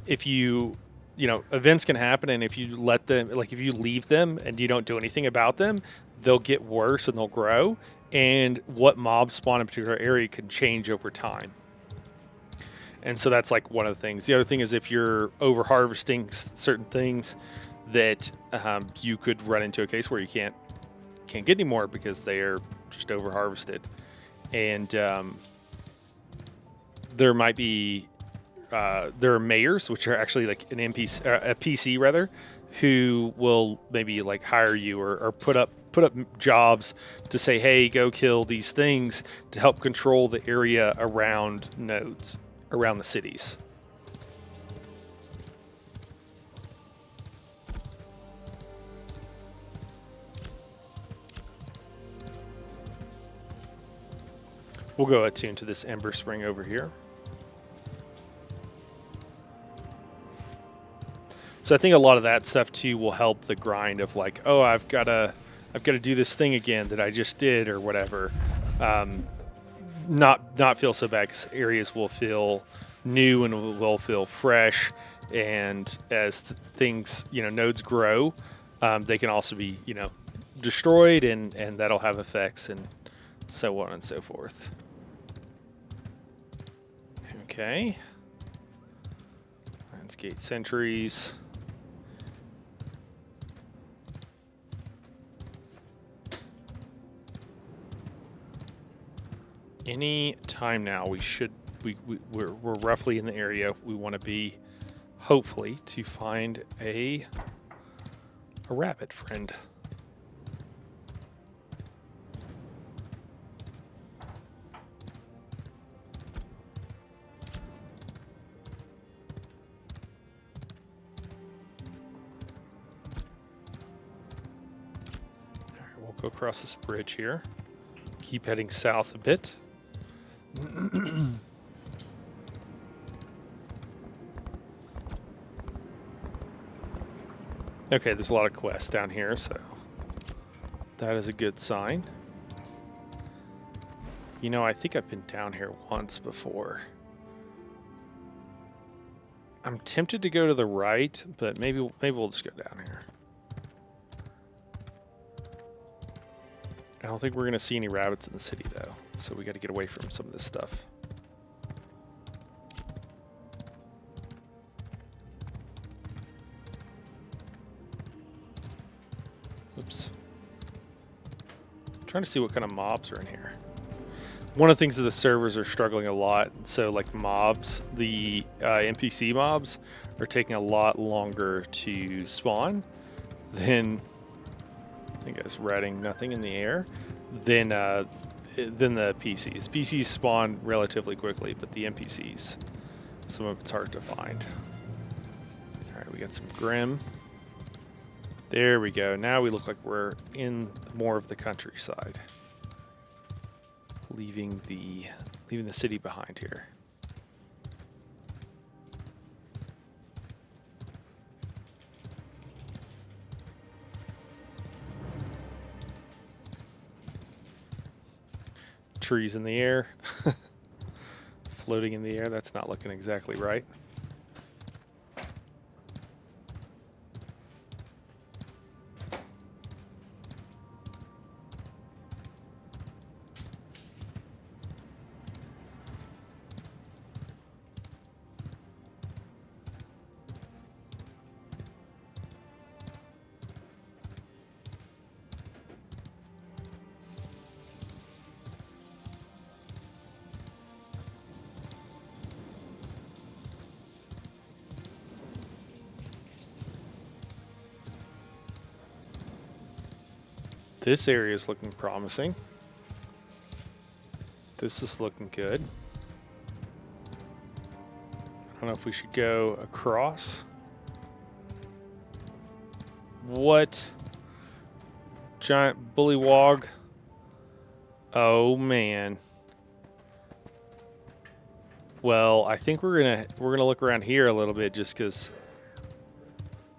if you know, events can happen, and if you let them, like if you leave them and you don't do anything about them, they'll get worse and they'll grow. And what mobs spawn in a particular area can change over time. And so that's like one of the things. The other thing is if you're over harvesting certain things, that you could run into a case where you can't get any more because they are just over harvested. And there might be there are mayors, which are actually like an NPC, a PC rather, who will maybe like hire you or put up jobs to say, hey, go kill these things to help control the area around nodes, around the cities. We'll go attune to this Ember Spring over here. So I think a lot of that stuff too will help the grind of like, oh, I've got to do this thing again that I just did or whatever. Not feel so bad, because areas will feel new and will feel fresh. And as things, you know, nodes grow, they can also be, you know, destroyed, and that'll have effects and so on and so forth. Okay. Landscape sentries. Any time now, we're roughly in the area we want to be, hopefully, to find a rabbit friend. All right, we'll go across this bridge here. Keep heading south a bit. Okay, there's a lot of quests down here, so that is a good sign. You know, I think I've been down here once before. I'm tempted to go to the right, but maybe we'll just go down here. I don't think we're going to see any rabbits in the city, though, so we got to get away from some of this stuff. Oops. I'm trying to see what kind of mobs are in here. One of the things is the servers are struggling a lot, so like mobs, the NPC mobs are taking a lot longer to spawn than, I think I was writing nothing in the air, than the PCs. PCs spawn relatively quickly, but the NPCs, some of it's hard to find. All right, we got some Grim. There we go. Now we look like we're in more of the countryside. Leaving the city behind here. Trees in the air. Floating in the air. That's not looking exactly right. This area is looking promising. This is looking good. I don't know if we should go across. What? Giant bullywog. Oh man. Well, I think we're gonna look around here a little bit just because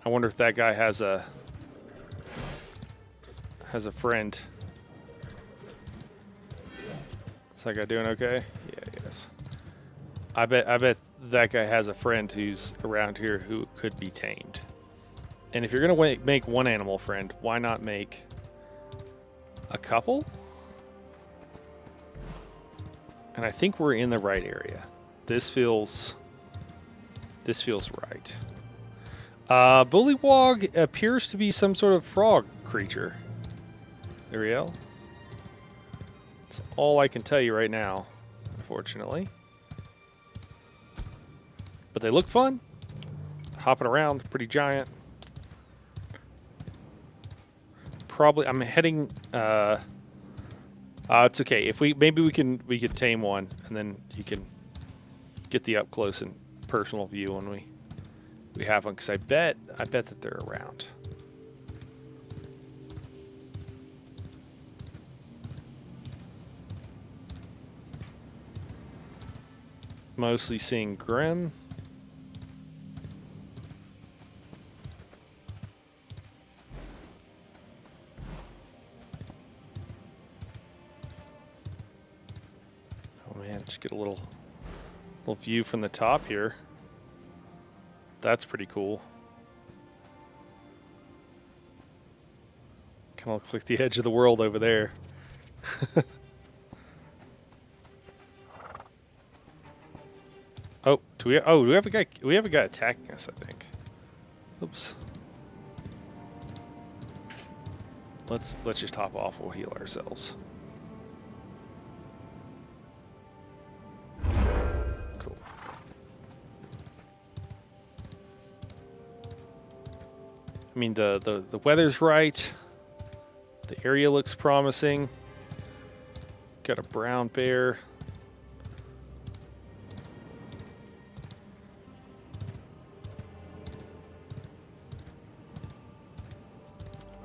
I wonder if that guy has a friend. Is that guy doing okay? Yeah, yes. I bet that guy has a friend who's around here who could be tamed. And if you're gonna make one animal friend, why not make a couple? And I think we're in the right area. This feels right. Bullywog appears to be some sort of frog creature. Ariel. That's all I can tell you right now, unfortunately. But they look fun. Hopping around, pretty giant. Probably, I'm heading. It's okay. If maybe we can tame one, and then you can get the up close and personal view when we have one. Because I bet that they're around. Mostly seeing Grim. Oh man, just get a little view from the top here. That's pretty cool. Kind of looks like the edge of the world over there. Oh, do we have a guy? We have a guy attacking us, I think. Oops. Let's just hop off. We'll heal ourselves. Cool. I mean, the weather's right. The area looks promising. Got a brown bear.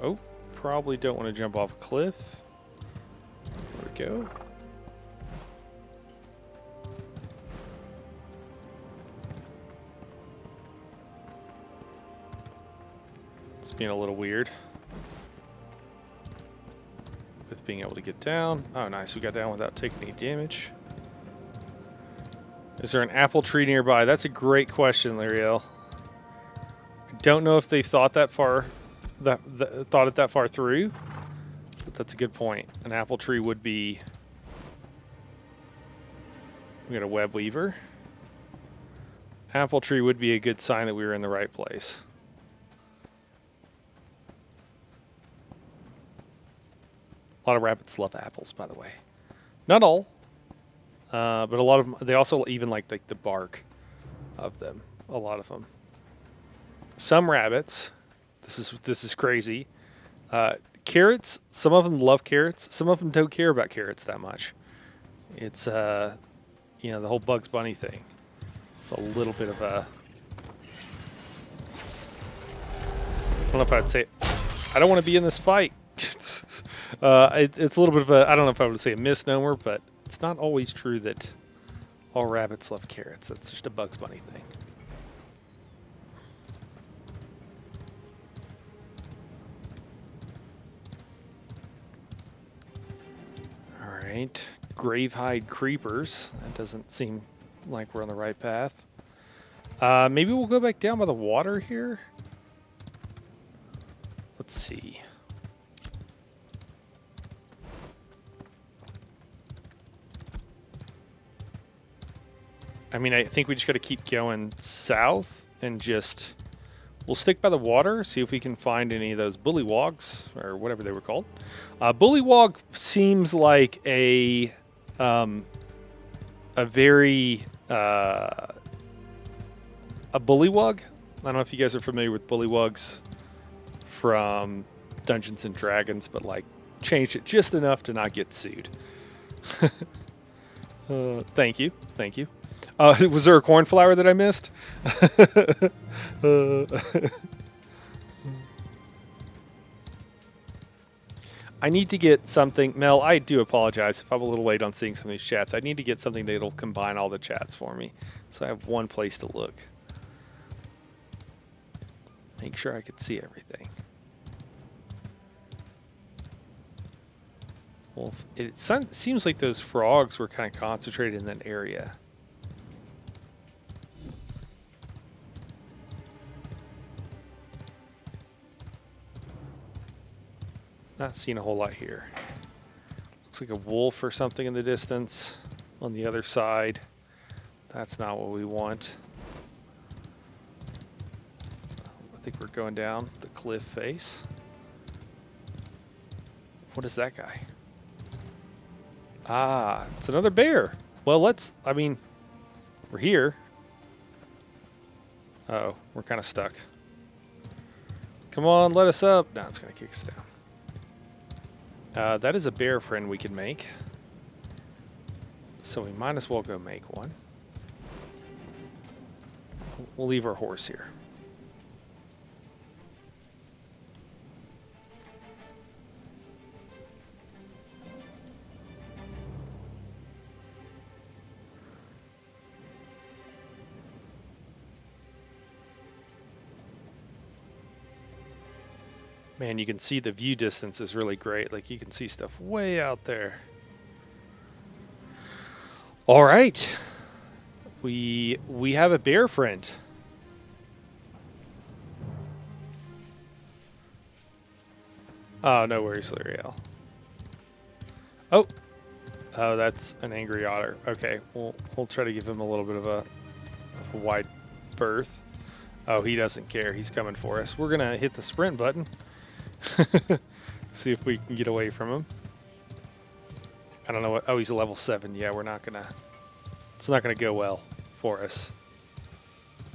Oh, probably don't want to jump off a cliff. There we go. It's being a little weird with being able to get down. Oh, nice. We got down without taking any damage. Is there an apple tree nearby? That's a great question, Lariel. I don't know if they thought that far. Thought it that far through, but that's a good point. An apple tree would be. We got a web weaver. Apple tree would be a good sign that we were in the right place. A lot of rabbits love apples, by the way. Not all, but a lot of them. They also even like the bark of them. A lot of them. Some rabbits. This is crazy. Carrots, some of them love carrots. Some of them don't care about carrots that much. It's, the whole Bugs Bunny thing. It's a little bit of a... I don't know if I'd say... I don't want to be in this fight. It's a little bit of a... I don't know if I would say a misnomer, but it's not always true that all rabbits love carrots. That's just a Bugs Bunny thing. Right. Gravehide creepers. That doesn't seem like we're on the right path. Maybe we'll go back down by the water here. Let's see. I mean, I think we just got to keep going south and just... We'll stick by the water, see if we can find any of those bullywogs, or whatever they were called. Bullywog seems like a very... a bullywug? I don't know if you guys are familiar with bullywogs from Dungeons and Dragons, but like changed it just enough to not get sued. Thank you. Was there a cornflower that I missed? uh, I need to get something. Mel, I do apologize if I'm a little late on seeing some of these chats. I need to get something that'll combine all the chats for me, so I have one place to look. Make sure I can see everything. Well, it seems like those frogs were kind of concentrated in that area. Not seeing a whole lot here. Looks like a wolf or something in the distance on the other side. That's not what we want. I think we're going down the cliff face. What is that guy? Ah, it's another bear. Well, we're here. Uh-oh, we're kind of stuck. Come on, let us up. No, it's going to kick us down. That is a bear friend we can make. So we might as well go make one. We'll leave our horse here. Man, you can see the view distance is really great. Like, you can see stuff way out there. All right. We have a bear friend. Oh, no worries, L'Oreal. Oh, that's an angry otter. Okay, we'll try to give him a little bit of a wide berth. Oh, he doesn't care. He's coming for us. We're gonna hit the sprint button. See if we can get away from him. I don't know what. Oh, he's a level 7. Yeah, we're not gonna. It's not gonna go well for us.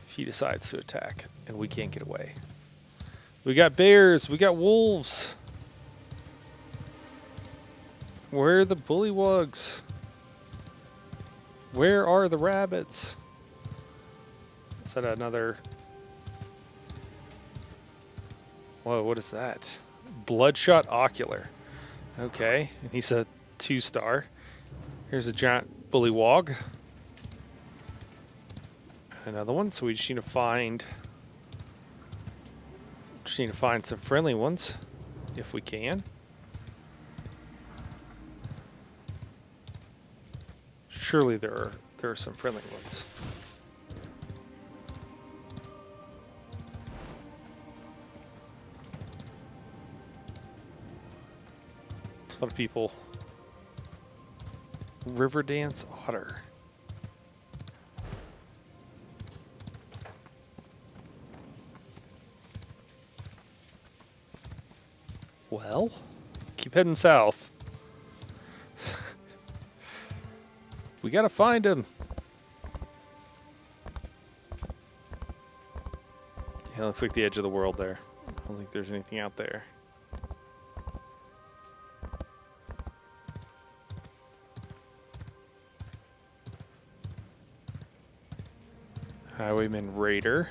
If he decides to attack, and we can't get away. We got bears. We got wolves. Where are the bullywugs? Where are the rabbits? Is that another? Whoa, what is that? Bloodshot Ocular. Okay, and he's a 2-star. Here's a giant bullywog. Another one, so we just need to find some friendly ones, if we can. Surely there are some friendly ones. A lot of people. River Dance Otter. Well, keep heading south. We gotta find him. Yeah, looks like the edge of the world there. I don't think there's anything out there. Highwayman Raider.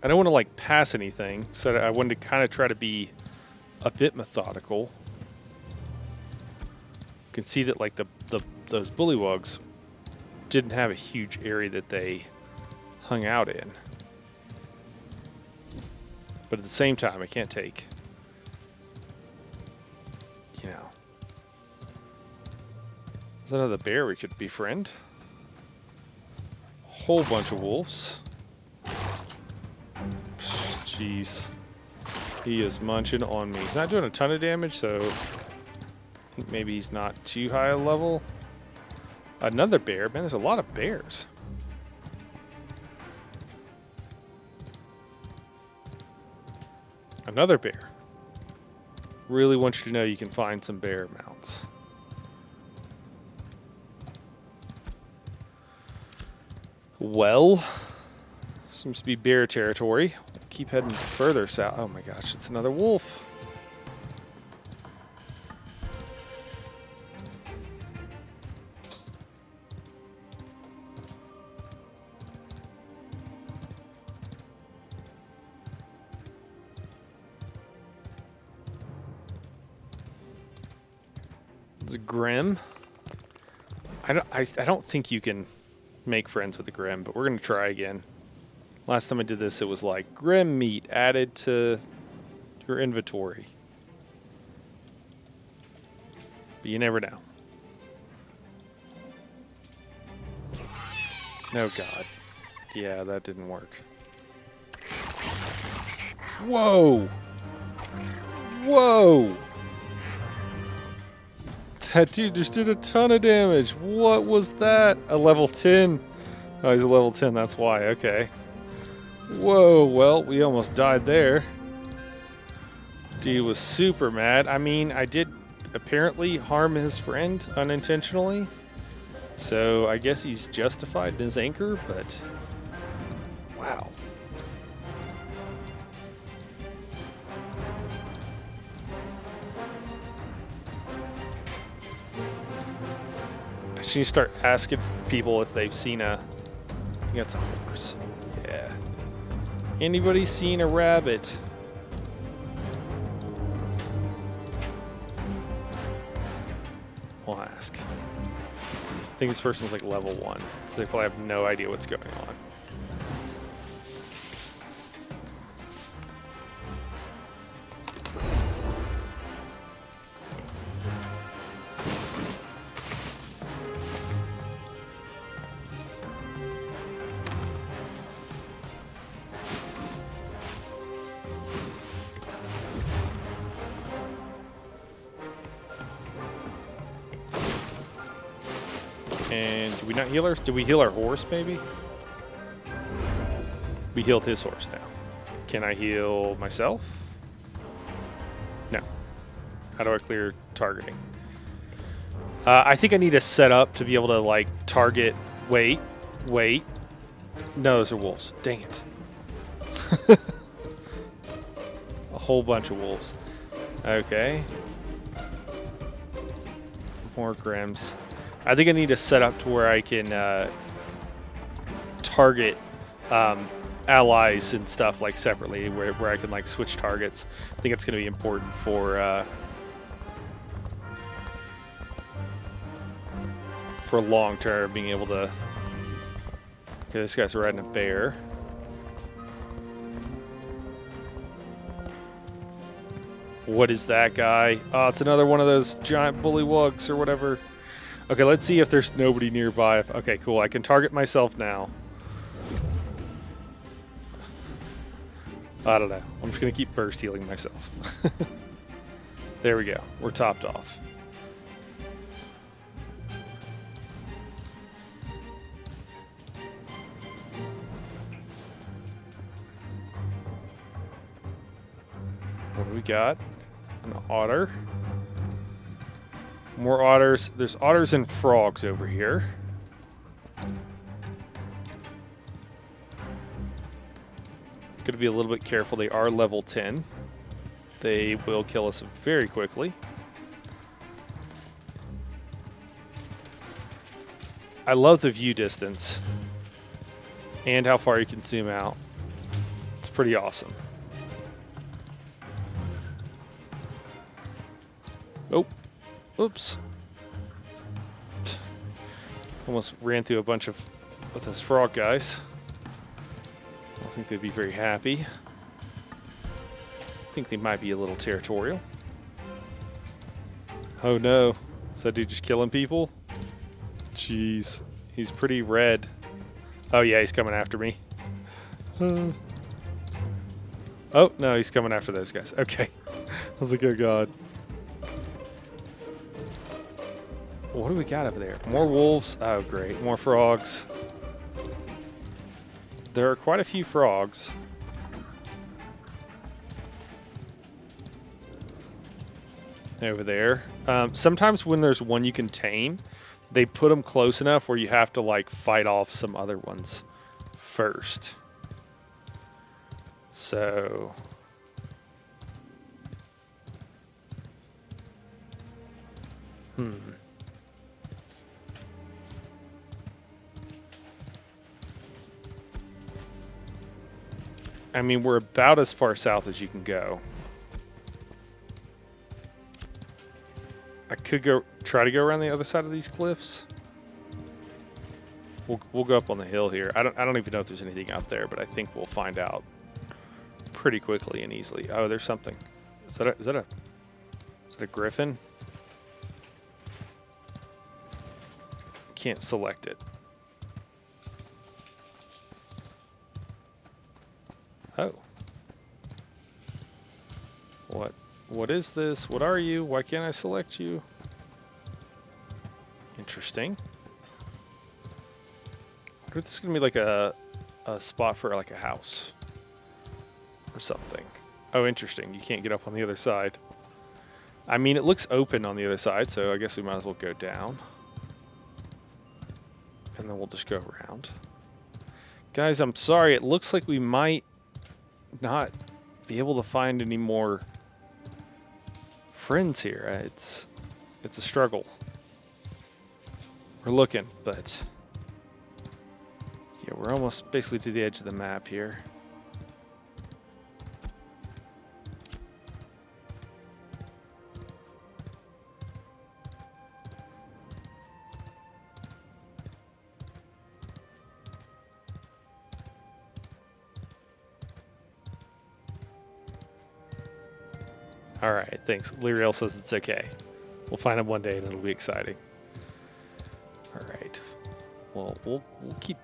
I don't want to like pass anything, so I wanted to kind of try to be a bit methodical. You can see that like those bullywugs didn't have a huge area that they hung out in. But at the same time, I can't take, you know. There's another bear we could befriend. Whole bunch of wolves. Jeez. He is munching on me. He's not doing a ton of damage, so I think maybe he's not too high a level. Another bear. Man, there's a lot of bears. Another bear. Really want you to know you can find some bear mounts. Well, seems to be bear territory. Keep heading further south. Oh my gosh, it's another wolf. It's Grim. I don't think you can make friends with the Grim, but we're going to try again. Last time I did this, it was like Grim meat added to your inventory. But you never know. Oh, God. Yeah, that didn't work. Whoa! Whoa! That dude just did a ton of damage. What was that? A level 10? Oh, he's a level 10, that's why. Okay. Whoa, well, we almost died there. Dude was super mad. I mean, I did apparently harm his friend unintentionally. So I guess he's justified in his anger, but wow. I should start asking people if they've seen a... I think that's a horse. Yeah. Anybody seen a rabbit? We'll ask. I think this person's like level 1, so they probably have no idea what's going on. And did we not heal our... Did we heal our horse, maybe? We healed his horse now. Can I heal myself? No. How do I clear targeting? I think I need a setup to be able to, like, target... Wait. No, those are wolves. Dang it. A whole bunch of wolves. Okay. More Grims. I think I need to set up to where I can target allies and stuff like separately, where I can like switch targets. I think it's going to be important for long term being able to. Okay, this guy's riding a bear. What is that guy? Oh, it's another one of those giant bullywugs or whatever. Okay, let's see if there's nobody nearby. Okay, cool. I can target myself now. I don't know. I'm just going to keep burst healing myself. There we go. We're topped off. What do we got? An otter. More otters. There's otters and frogs over here. Got to be a little bit careful. They are level 10. They will kill us very quickly. I love the view distance and how far you can zoom out. It's pretty awesome. Oh. Oops. Almost ran through a bunch of those frog guys. I don't think they'd be very happy. I think they might be a little territorial. Oh no. Is that dude just killing people? Jeez. He's pretty red. Oh yeah, he's coming after me. Oh, no, he's coming after those guys. Okay. I was like, oh god. What do we got over there? More wolves. Oh, great. More frogs. There are quite a few frogs. Over there. Sometimes when there's one you can tame, they put them close enough where you have to, like, fight off some other ones first. So... I mean, we're about as far south as you can go. I could go try to go around the other side of these cliffs? We'll go up on the hill here. I don't even know if there's anything out there, but I think we'll find out pretty quickly and easily. Oh, there's something. Is that a griffin? Can't select it. Oh. What is this? What are you? Why can't I select you? Interesting. I wonder if this is gonna be like a spot for like a house or something. Oh, interesting. You can't get up on the other side. I mean, it looks open on the other side, so I guess we might as well go down. And then we'll just go around. Guys, I'm sorry. It looks like we might not be able to find any more friends here. It's a struggle. We're looking, but yeah, we're almost basically to the edge of the map here. All right, thanks. Lyriel says it's okay. We'll find him one day and it'll be exciting. All right. Well, we'll keep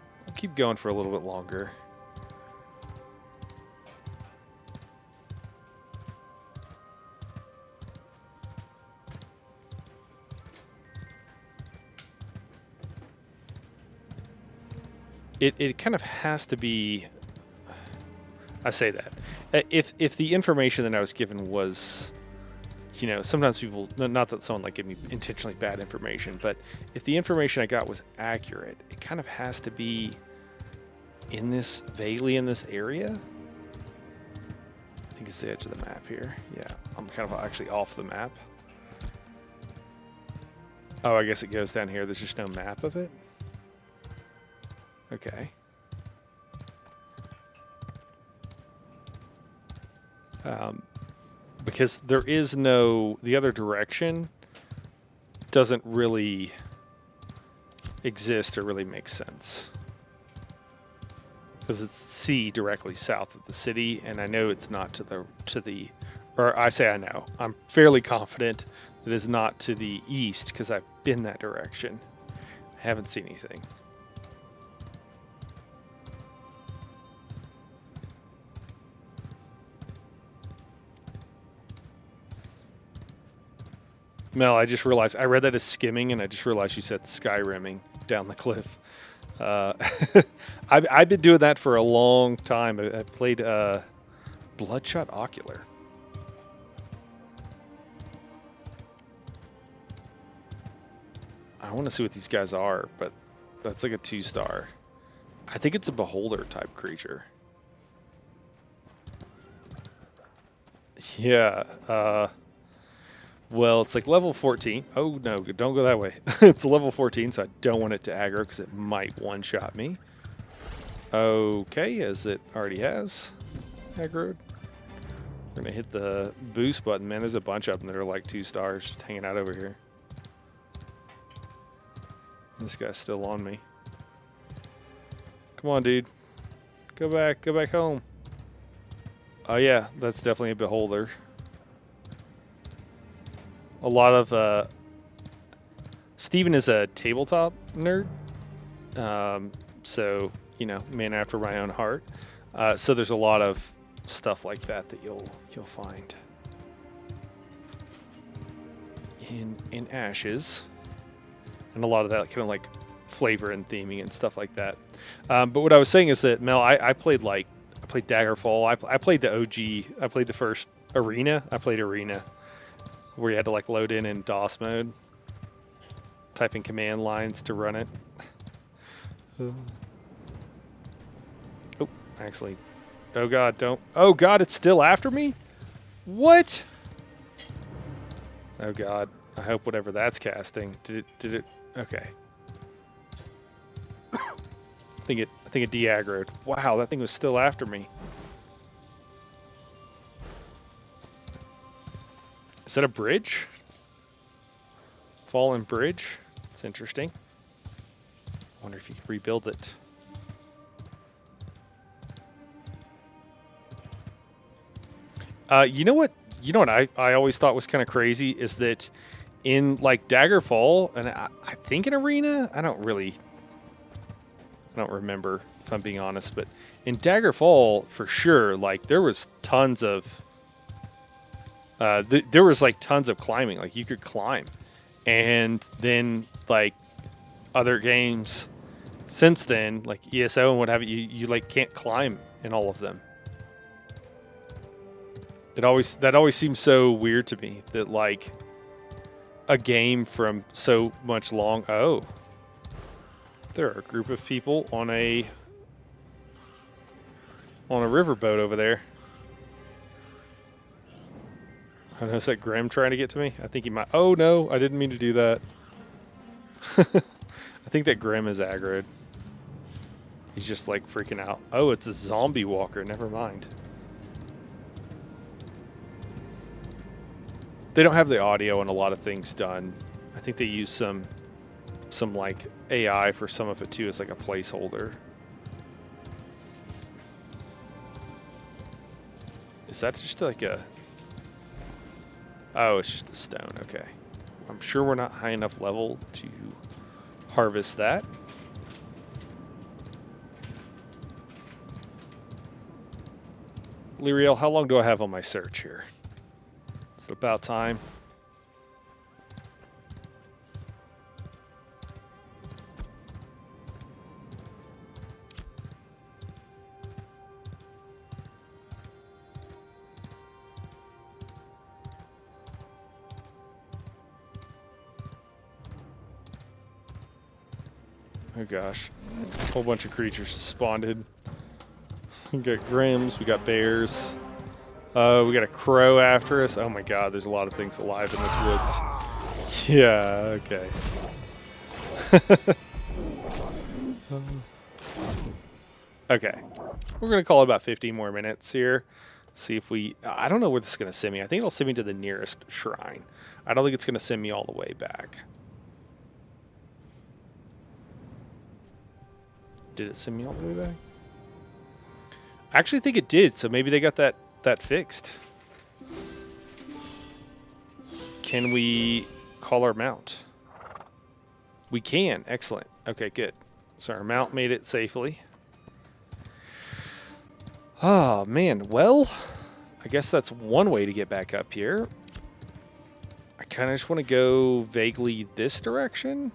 going for a little bit longer. It kind of has to be. I say that. If the information that I was given was, you know, sometimes people, not that someone like gave me intentionally bad information, but if the information I got was accurate, it kind of has to be in this, vaguely in this area. I think it's the edge of the map here. Yeah, I'm kind of actually off the map. Oh, I guess it goes down here. There's just no map of it. Okay. Because there is no, the other direction doesn't really exist or really make sense. Because it's sea directly south of the city, and I know it's not to the, or I say I know, I'm fairly confident that it's not to the east because I've been that direction. I haven't seen anything. Mel, I just realized, I read that as skimming, and I just realized you said skyrimming down the cliff. I've been doing that for a long time. I played Bloodshot Ocular. I want to see what these guys are, but that's like a 2-star. I think it's a beholder type creature. Yeah, well, it's like level 14. Oh, no, don't go that way. It's a level 14, so I don't want it to aggro because it might one-shot me. Okay, as it already has aggroed. We're going to hit the boost button. Man, there's a bunch of them that are like 2 stars just hanging out over here. This guy's still on me. Come on, dude. Go back home. Oh, yeah, that's definitely a beholder. A lot of Steven is a tabletop nerd, so you know, man after my own heart. So there's a lot of stuff like that you'll find in Ashes, and a lot of that kind of like flavor and theming and stuff like that. But what I was saying is that Mel, I played Daggerfall. I played the OG. I played the first Arena. I played Arena, where you had to like load in DOS mode, typing command lines to run it. Oh, actually, oh god, don't. Oh god, it's still after me? What? Oh god, I hope whatever that's casting. Did it, okay. I think it de-aggroed. Wow, that thing was still after me. Is that a bridge? fallen bridge. It's interesting. Wonder if you could rebuild it. You know what? You know what I always thought was kind of crazy is that in like Daggerfall, and I think in Arena, I don't remember if I'm being honest, but in Daggerfall for sure, like there was tons of there was like tons of climbing. Like you could climb, and then like other games since then, like ESO and what have you, you like can't climb in all of them. That always seems so weird to me that like a game from so much long. Oh, there are a group of people on a riverboat over there. I don't know, is that Grim trying to get to me? I think he might. Oh no, I didn't mean to do that. I think that Grim is aggroed. He's just like freaking out. Oh, it's a zombie walker. Never mind. They don't have the audio and a lot of things done. I think they use some like AI for some of it too as like a placeholder. Is that just like a... Oh, it's just a stone. Okay. I'm sure we're not high enough level to harvest that. Lyriel, how long do I have on my search here? Is it about time? Oh gosh, a whole bunch of creatures spawned. We got Grims, we got bears. We got a crow after us. Oh my god, there's a lot of things alive in this woods. Yeah, okay. Okay. We're going to call it about 15 more minutes here. See if we... I don't know where this is going to send me. I think it'll send me to the nearest shrine. I don't think it's going to send me all the way back. Did it send me all the way back? I actually think it did, so maybe they got that fixed. Can we call our mount? We can. Excellent. Okay, good. So our mount made it safely. Oh, man. Well, I guess that's one way to get back up here. I kind of just want to go vaguely this direction.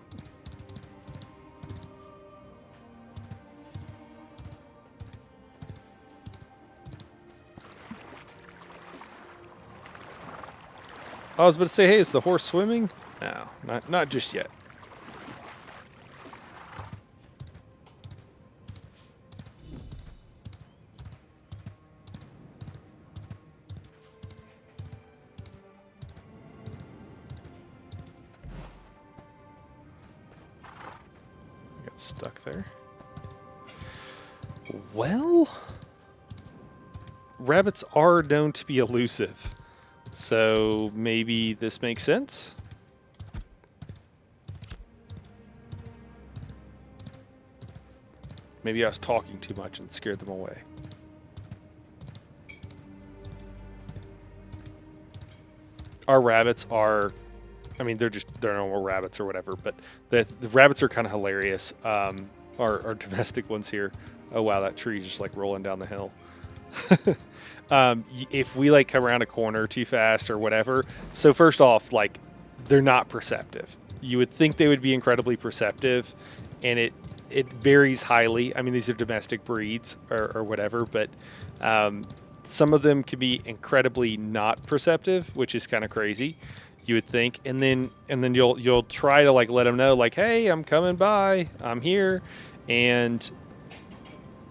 I was about to say, hey, is the horse swimming? No, not just yet. Got stuck there. Well, rabbits are known to be elusive. So maybe this makes sense. Maybe I was talking too much and scared them away. Our rabbits are, I mean, they're normal rabbits or whatever, but the rabbits are kind of hilarious. Our domestic ones here. Oh wow, that tree just like rolling down the hill. If we like come around a corner too fast or whatever. So first off, like they're not perceptive. You would think they would be incredibly perceptive, and it varies highly. I mean, these are domestic breeds or whatever, but some of them can be incredibly not perceptive, which is kind of crazy. You would think, and then you'll try to like let them know, like, hey, I'm coming by, I'm here, and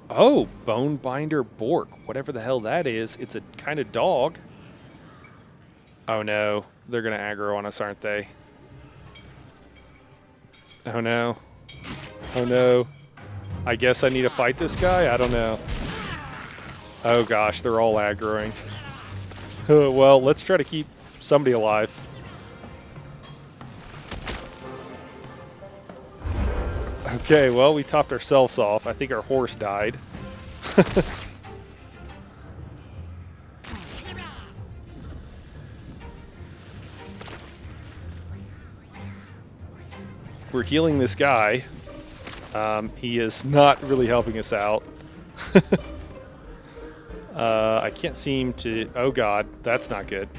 oh, Bonebinder Bork, whatever the hell that is. It's a kind of dog. Oh no, they're gonna aggro on us, aren't they? Oh no. Oh no. I guess I need to fight this guy? I don't know. Oh gosh, they're all aggroing. Well, let's try to keep somebody alive. Okay, well, we topped ourselves off. I think our horse died. We're healing this guy. He is not really helping us out. I can't seem to... Oh, God. That's not good.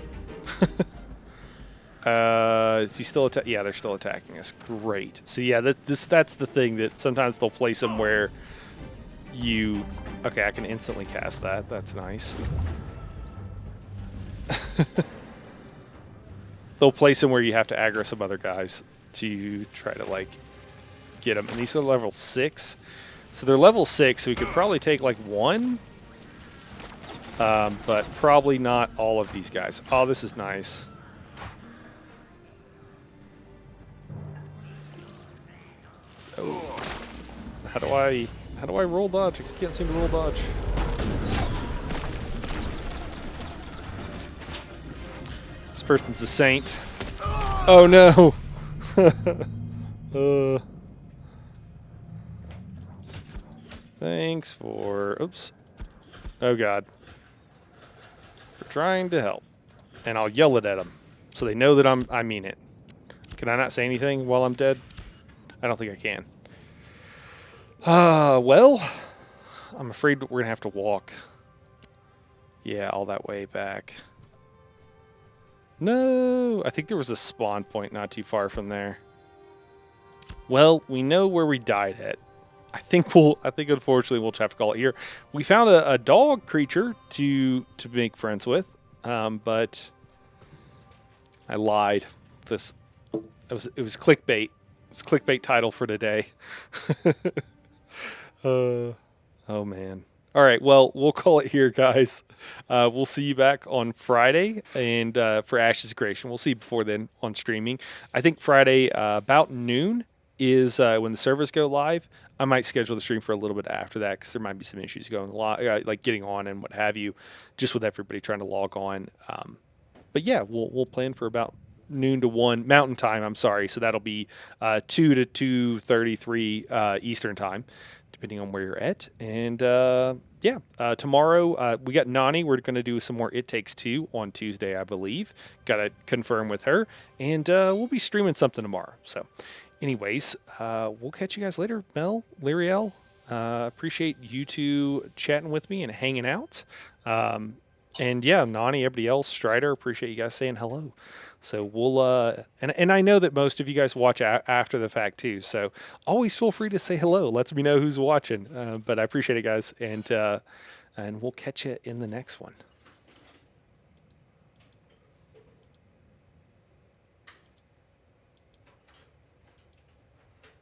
Is he still attacking? Yeah, they're still attacking us. Great. So, yeah, that's the thing, that sometimes they'll place them where you... Okay, I can instantly cast that. That's nice. They'll place them where you have to aggro some other guys to try to, like, get them. And these are level 6. So they're level 6, so we could probably take, like, one. But probably not all of these guys. Oh, this is nice. Oh. How do I roll dodge? I can't seem to roll dodge. This person's a saint. Oh no. Thanks for... Oops. Oh, God. For trying to help. And I'll yell it at them so they know that I mean it. Can I not say anything while I'm dead? I don't think I can. Well, I'm afraid we're going to have to walk. Yeah, all that way back. No, I think there was a spawn point not too far from there. Well, we know where we died at. I think unfortunately we'll just have to call it here. We found a dog creature to make friends with, but I lied. It was clickbait. It's clickbait title for today. Oh man. All right, well, we'll call it here, guys. We'll see you back on Friday, and for Ashes of Creation. We'll see you before then on streaming. I think Friday about noon is when the servers go live. I might schedule the stream for a little bit after that because there might be some issues going live, like getting on and what have you, just with everybody trying to log on. But yeah, we'll plan for about noon to 1 Mountain Time. I'm sorry, so that'll be 2 to 2:33 Eastern Time, depending on where you're at. And tomorrow we got Nani. We're going to do some more It Takes Two on Tuesday, I believe. Got to confirm with her, and we'll be streaming something tomorrow. So. Anyways, we'll catch you guys later. Mel, Lyriel, appreciate you two chatting with me and hanging out. And yeah, Nani, everybody else, Strider, appreciate you guys saying hello. So we'll, and I know that most of you guys watch after the fact too. So always feel free to say hello. Lets me know who's watching. But I appreciate it, guys. And we'll catch you in the next one.